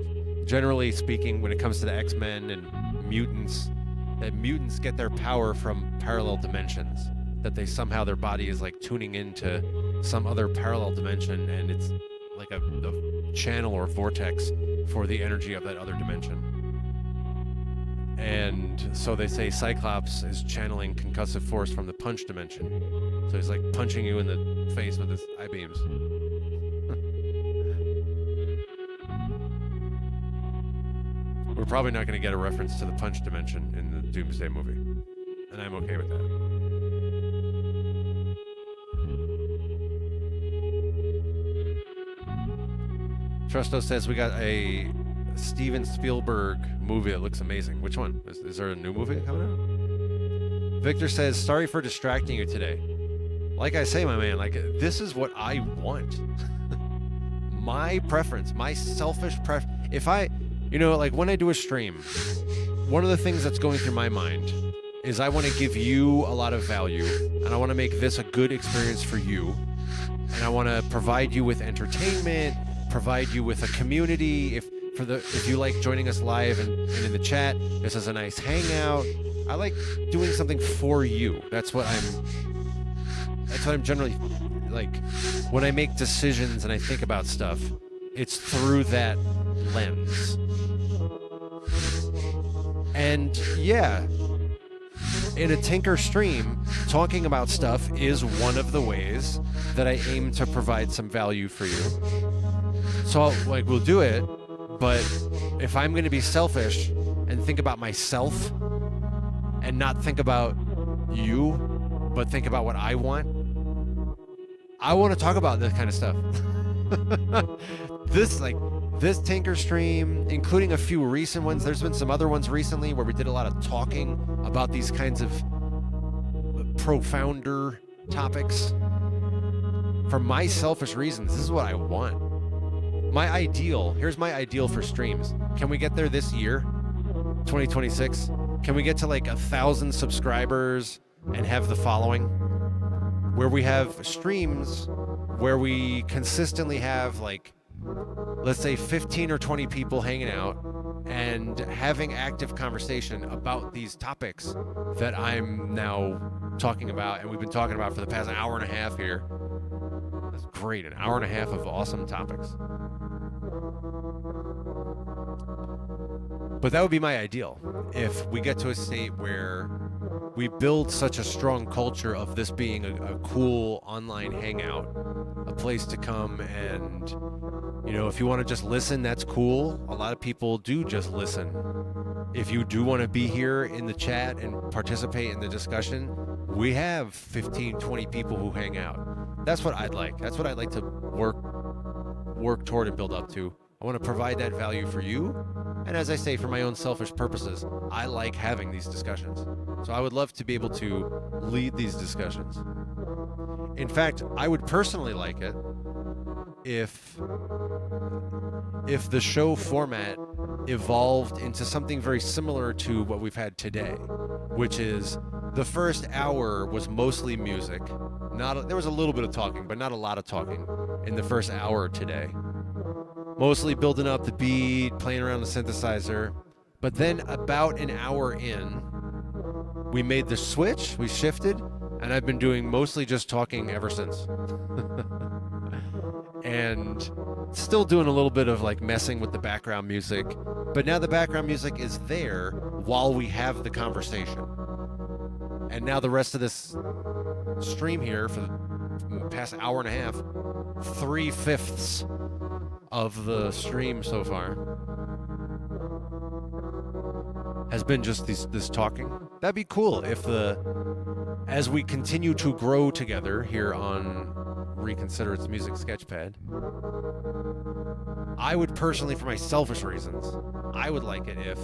generally speaking, when it comes to the X-Men and mutants, that mutants get their power from parallel dimensions. That they somehow, their body is like tuning into some other parallel dimension, and it's like a channel or vortex for the energy of that other dimension. And so they say Cyclops is channeling concussive force from the punch dimension. So he's like punching you in the face with his eye beams. We're probably not going to get a reference to the punch dimension in the Doomsday movie. And I'm okay with that. Trusto says we got a Steven Spielberg movie that looks amazing. Which one? Is there a new movie coming out? Victor says, sorry for distracting you today. Like I say, my man, like, this is what I want. My preference, my selfish preference. If I, like when I do a stream, one of the things that's going through my mind is I want to give you a lot of value, and I want to make this a good experience for you, and I want to provide you with entertainment, provide you with a community. If you like joining us live and in the chat, this is a nice hangout. I like doing something for you. That's what I'm generally like when I make decisions and I think about stuff. It's through that lens. And yeah, in a Tinker stream, talking about stuff is one of the ways that I aim to provide some value for you. So, like, we'll do it, but if I'm going to be selfish, and think about myself and not think about you, but think about what I want, I want to talk about this kind of stuff. This Tinker stream, including a few recent ones. There's been some other ones recently where we did a lot of talking about these kinds of profounder topics. For my selfish reasons, this is what I want. Here's my ideal for streams. Can we get there this year, 2026? Can we get to like 1,000 subscribers and have the following? Where we have streams where we consistently have like, let's say 15 or 20 people hanging out and having active conversation about these topics that I'm now talking about and we've been talking about for the past hour and a half here. That's great, an hour and a half of awesome topics. But that would be my ideal, if we get to a state where we build such a strong culture of this being a cool online hangout, a place to come and, you know, if you want to just listen, that's cool. A lot of people do just listen. If you do want to be here in the chat and participate in the discussion, we have 15, 20 people who hang out. That's what I'd like. That's what I'd like to work toward and build up to. I want to provide that value for you. And as I say, for my own selfish purposes, I like having these discussions. So I would love to be able to lead these discussions. In fact, I would personally like it if the show format evolved into something very similar to what we've had today, which is the first hour was mostly music. There was a little bit of talking, but not a lot of talking in the first hour today. Mostly building up the beat, playing around the synthesizer. But then about an hour in, we made the switch, we shifted, and I've been doing mostly just talking ever since. And still doing a little bit of like messing with the background music, but now the background music is there while we have the conversation. And now the rest of this stream here for the past hour and a half, 3/5 of the stream so far has been just this talking. That'd be cool if as we continue to grow together here on Reconsider Its Music Sketchpad, I would personally, for my selfish reasons, I would like it if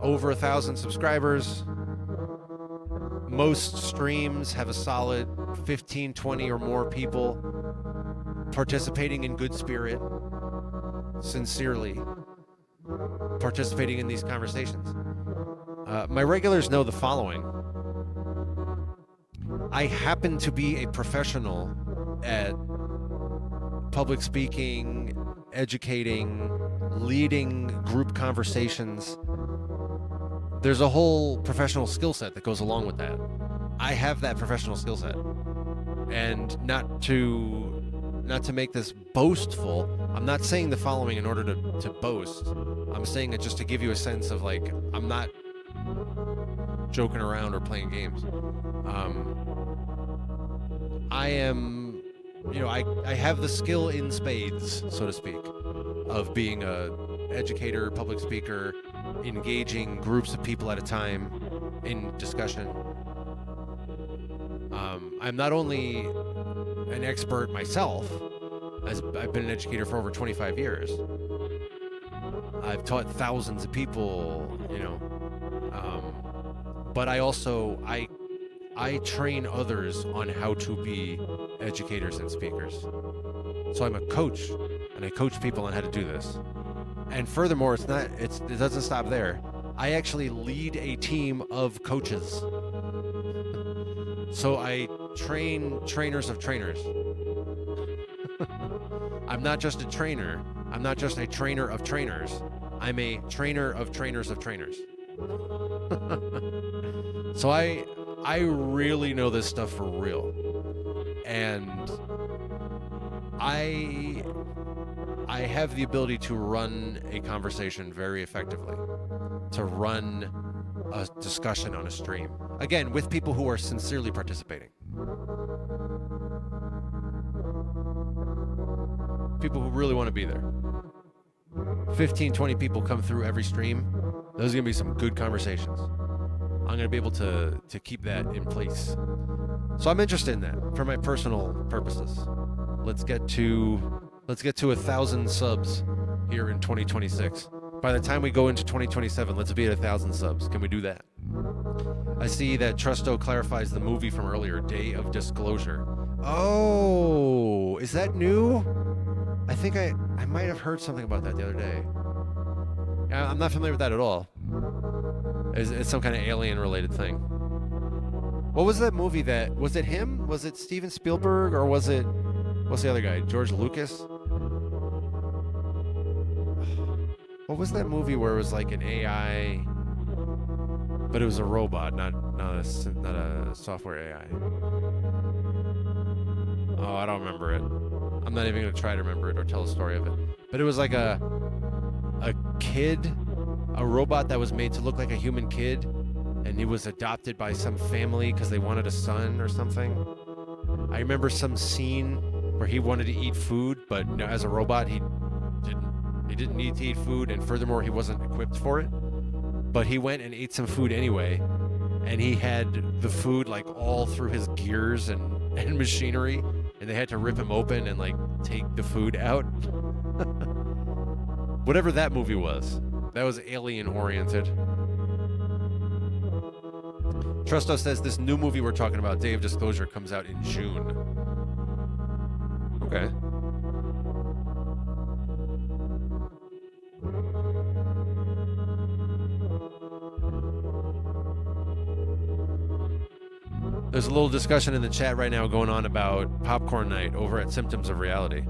over 1,000 subscribers, most streams have a solid 15, 20 or more people participating in good spirit, sincerely participating in these conversations. My regulars know the following. I happen to be a professional at public speaking, educating, leading group conversations. There's a whole professional skill set that goes along with that. I have that professional skill set. And not to make this boastful, I'm not saying the following in order to boast. I'm saying it just to give you a sense of like, I'm not joking around or playing games. I am, I have the skill in spades, so to speak, of being a educator, public speaker, engaging groups of people at a time in discussion. I'm not only an expert myself, as I've been an educator for over 25 years. I've taught thousands of people, but I also, I train others on how to be educators and speakers. So I'm a coach, and I coach people on how to do this. And furthermore, it doesn't stop there. I actually lead a team of coaches. So I train trainers of trainers. I'm not just a trainer. I'm not just a trainer of trainers. I'm a trainer of trainers of trainers. So I really know this stuff for real. And I have the ability to run a conversation very effectively, to run a discussion on a stream. Again, with people who are sincerely participating. People who really want to be there. 15, 20 people come through every stream, those are gonna be some good conversations. I'm gonna be able to keep that in place. So I'm interested in that for my personal purposes. Let's get to 1,000 subs here in 2026. By the time we go into 2027, let's be at 1,000 subs. Can we do that? I see that Trusto clarifies the movie from earlier, Day of Disclosure. Oh, is that new? I think I might have heard something about that the other day. I'm not familiar with that at all. It's some kind of alien-related thing. What was that movie that... Was it him? Was it Steven Spielberg? Or was it... What's the other guy? George Lucas? What was that movie where it was like an AI... But it was a robot, not a software AI. Oh, I don't remember it. I'm not even going to try to remember it or tell the story of it. But it was like a kid, a robot that was made to look like a human kid, and he was adopted by some family because they wanted a son or something. I remember some scene where he wanted to eat food, but as a robot, he didn't need to eat food, and furthermore, he wasn't equipped for it. But he went and ate some food anyway, and he had the food like all through his gears and machinery, and they had to rip him open and like take the food out. Whatever that movie was, that was alien oriented. Trusto says this new movie we're talking about, Day of Disclosure, comes out in June. Okay. There's a little discussion in the chat right now going on about Popcorn Night over at Symptoms of Reality.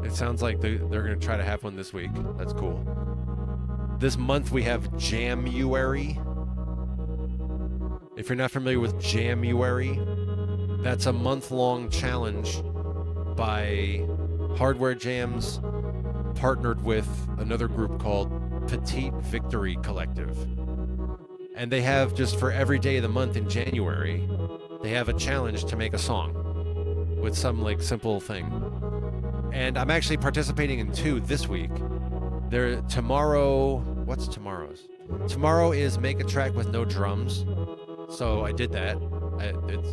It sounds like they're going to try to have one this week. That's cool. This month we have Jamuary. If you're not familiar with Jamuary, that's a month-long challenge by Hardware Jams partnered with another group called Petite Victory Collective. And they have, just for every day of the month in January, they have a challenge to make a song with some like simple thing. And I'm actually participating in 2 this week. Tomorrow, what's tomorrow's? Tomorrow is make a track with no drums. So I did that. It's,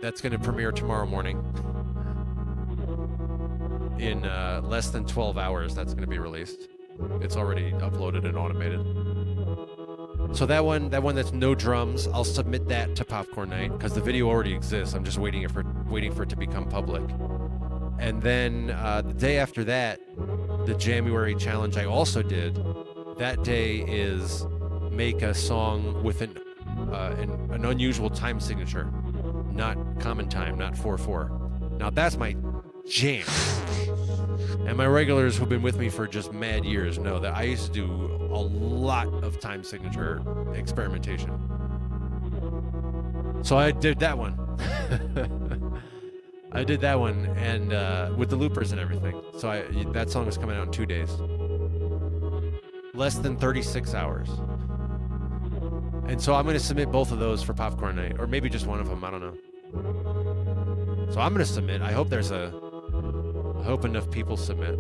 that's going to premiere tomorrow morning. In less than 12 hours, that's going to be released. It's already uploaded and automated. So that one that's no drums, I'll submit that to Popcorn Night because the video already exists. I'm just waiting for it to become public. And then the day after that, the January challenge I also did. That day is make a song with an unusual time signature, not common time, not 4/4. Now that's my jam. And my regulars who've been with me for just mad years know that I used to do a lot of time signature experimentation. So I did that one. I did that one, and with the loopers and everything. So that song is coming out in 2 days. Less than 36 hours. And so I'm going to submit both of those for Popcorn Night, or maybe just one of them, I don't know. So I'm going to submit. I hope enough people submit.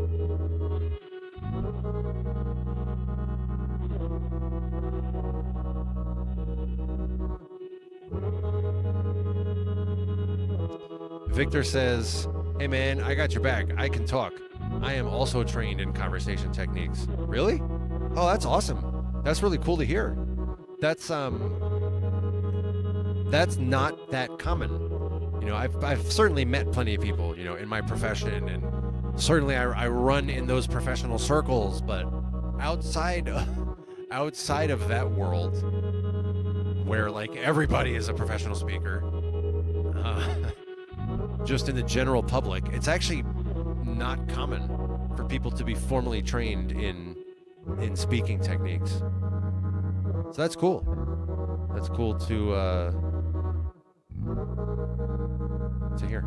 Victor says, hey man, I got your back. I can talk. I am also trained in conversation techniques. Really? Oh, that's awesome. That's really cool to hear. That's not that common. I've certainly met plenty of people, in my profession, and certainly I run in those professional circles, but outside of that world where like everybody is a professional speaker, just in the general public, it's actually not common for people to be formally trained in speaking techniques. So that's cool. That's cool to hear.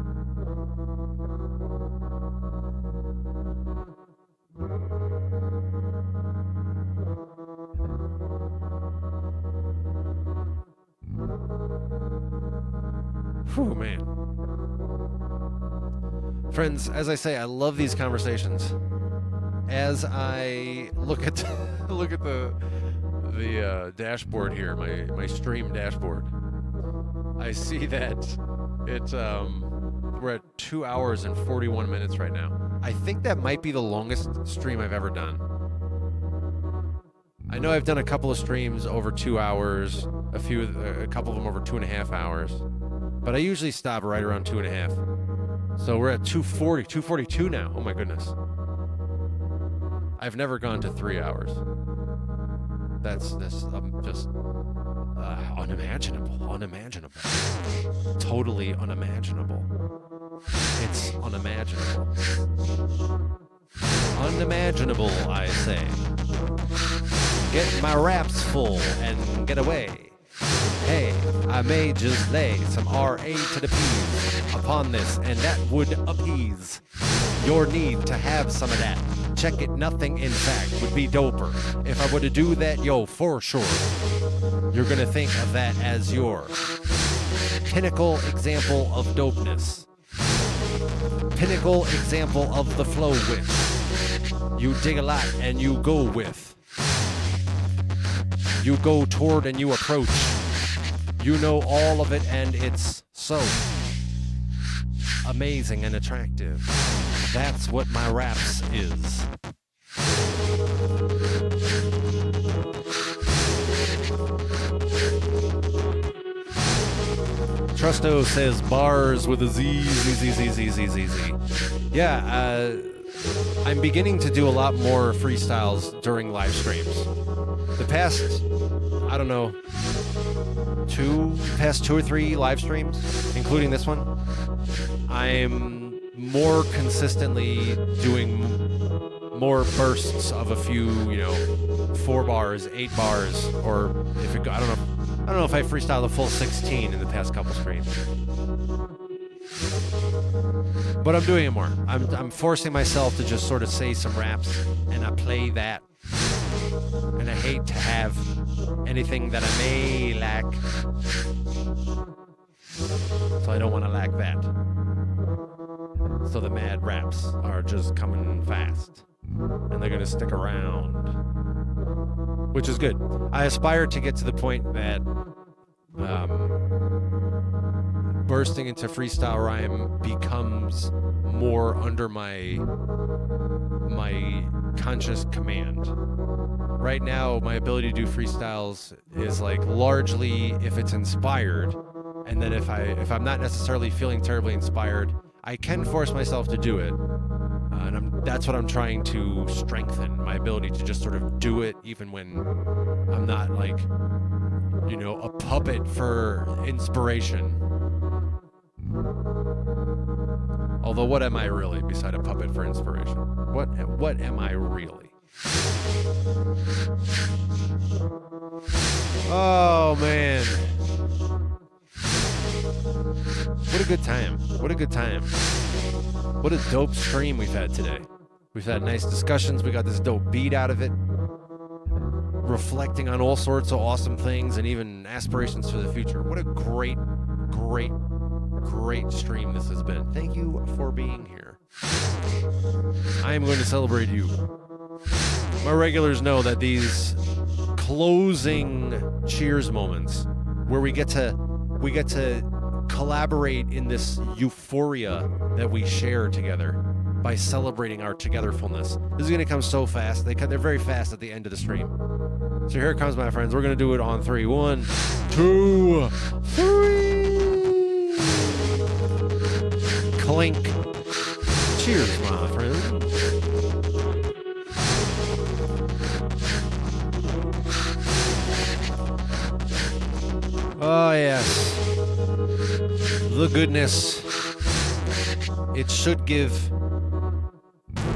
Whew, man. Friends, as I say, I love these conversations. As I look at the dashboard here, my stream dashboard, I see that it's we're at 2 hours and 41 minutes right now. I think that might be the longest stream I've ever done. I know I've done a couple of streams over 2 hours, a couple of them over 2.5 hours, but I usually stop right around 2.5. So we're at 242 now. Oh my goodness. I've never gone to 3 hours. That's just unimaginable. Totally unimaginable. It's unimaginable. Unimaginable, I say. Get my raps full and get away. Hey, I may just lay some RA to the P's upon this, and that would appease your need to have some of that. Check it, nothing in fact would be doper. If I were to do that, yo, for sure, you're gonna think of that as your pinnacle example of dopeness. Pinnacle example of the flow which you dig a lot and you go with. You go toward and you approach. You know all of it and it's so amazing and attractive. That's what my raps is. Trusto says bars with a Z. Yeah, I'm beginning to do a lot more freestyles during live streams. The past, I don't know, two or three live streams, including this one, I'm more consistently doing more bursts of a few, 4 bars, 8 bars, or if it, I don't know if I freestyled a full 16 in the past couple streams. But I'm doing it more. I'm forcing myself to just sort of say some raps, and I play that. And I hate to have anything that I may lack. So I don't want to lack that. So the mad raps are just coming fast. And they're going to stick around. Which is good. I aspire to get to the point that bursting into freestyle rhyme becomes more under my conscious command. Right now, my ability to do freestyles is like largely if it's inspired, and then if I'm not necessarily feeling terribly inspired, I can force myself to do it, and that's what I'm trying to strengthen, my ability to just sort of do it even when I'm not like, a puppet for inspiration. Although, what am I really beside a puppet for inspiration? What am I really? Oh man, what a good time. What a dope stream we've had today. We've had nice discussions. We got this dope beat out of it, reflecting on all sorts of awesome things and even aspirations for the future. What a great stream this has been. Thank you for being here. I am going to celebrate you. My regulars know that these closing cheers moments where we get to collaborate in this euphoria that we share together by celebrating our togetherfulness. This is going to come so fast. They're very fast at the end of the stream. So here it comes, my friends. We're going to do it on 3. 1, 2, 3. Clink. Cheers, my friend. Oh, yes. The goodness. It should give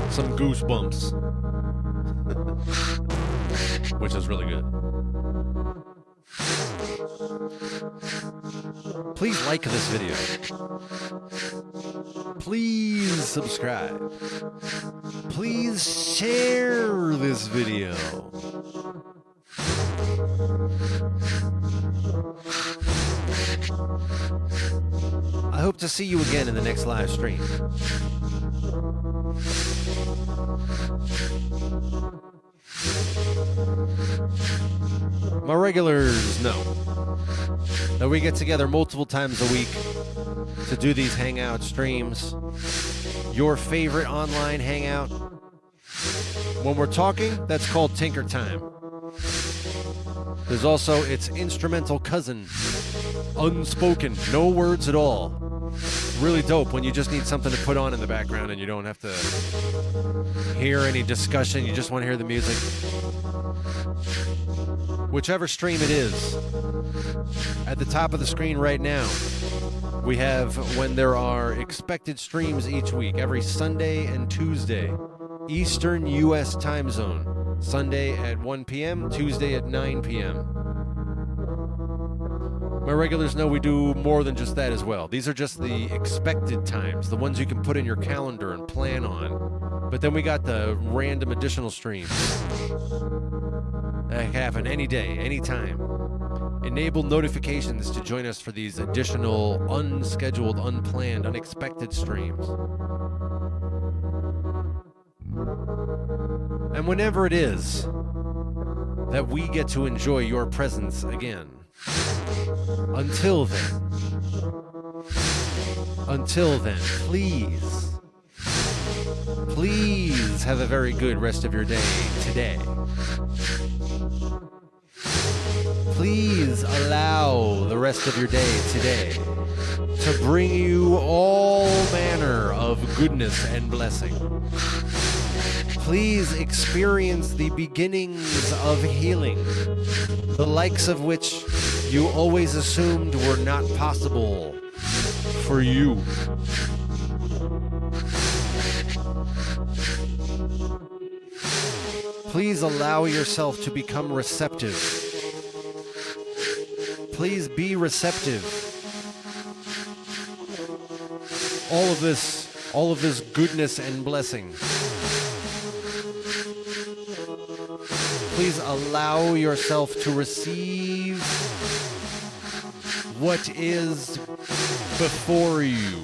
some goosebumps. Which is really good. Please like this video. Please subscribe. Please share this video. I hope to see you again in the next live stream. My regulars know that we get together multiple times a week to do these hangout streams. Your favorite online hangout. When we're talking, that's called Tinker Time. There's also its instrumental cousin, Unspoken, no words at all. Really dope when you just need something to put on in the background and you don't have to hear any discussion, you just want to hear the music. Whichever stream it is, at the top of the screen right now, we have when there are expected streams each week, every Sunday and Tuesday, Eastern U.S. time zone. Sunday at 1 p.m., Tuesday at 9 p.m. My regulars know we do more than just that as well. These are just the expected times, the ones you can put in your calendar and plan on. But then we got the random additional streams that happen any day, anytime. Enable notifications to join us for these additional, unscheduled, unplanned, unexpected streams. And whenever it is that we get to enjoy your presence again, until then, please have a very good rest of your day today. Please allow the rest of your day today to bring you all manner of goodness and blessing. Please experience the beginnings of healing, the likes of which you always assumed were not possible for you. Please allow yourself to become receptive. Please be receptive. All of this goodness and blessing. Please allow yourself to receive what is before you.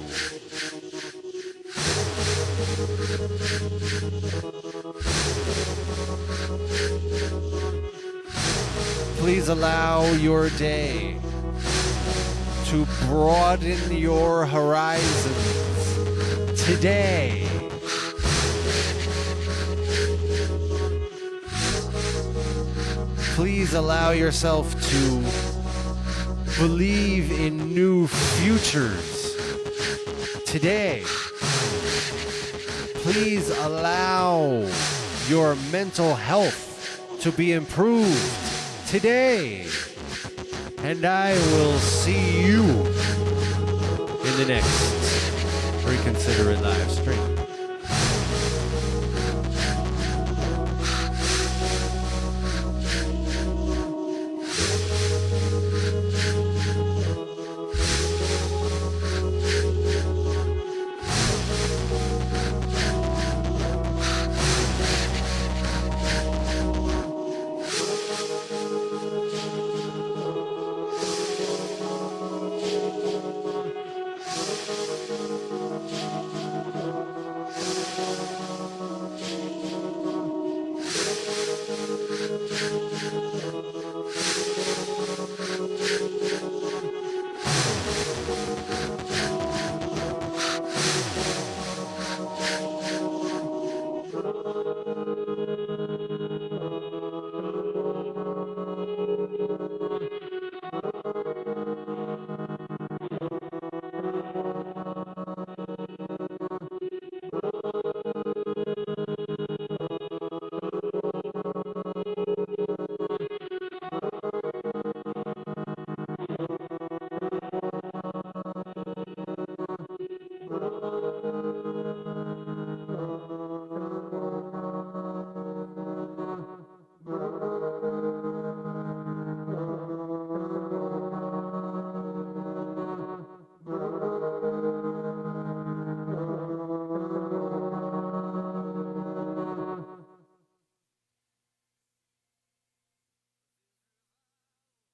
Please allow your day to broaden your horizons today. Please allow yourself to believe in new futures today. Please allow your mental health to be improved today. And I will see you in the next Reconsider It live stream.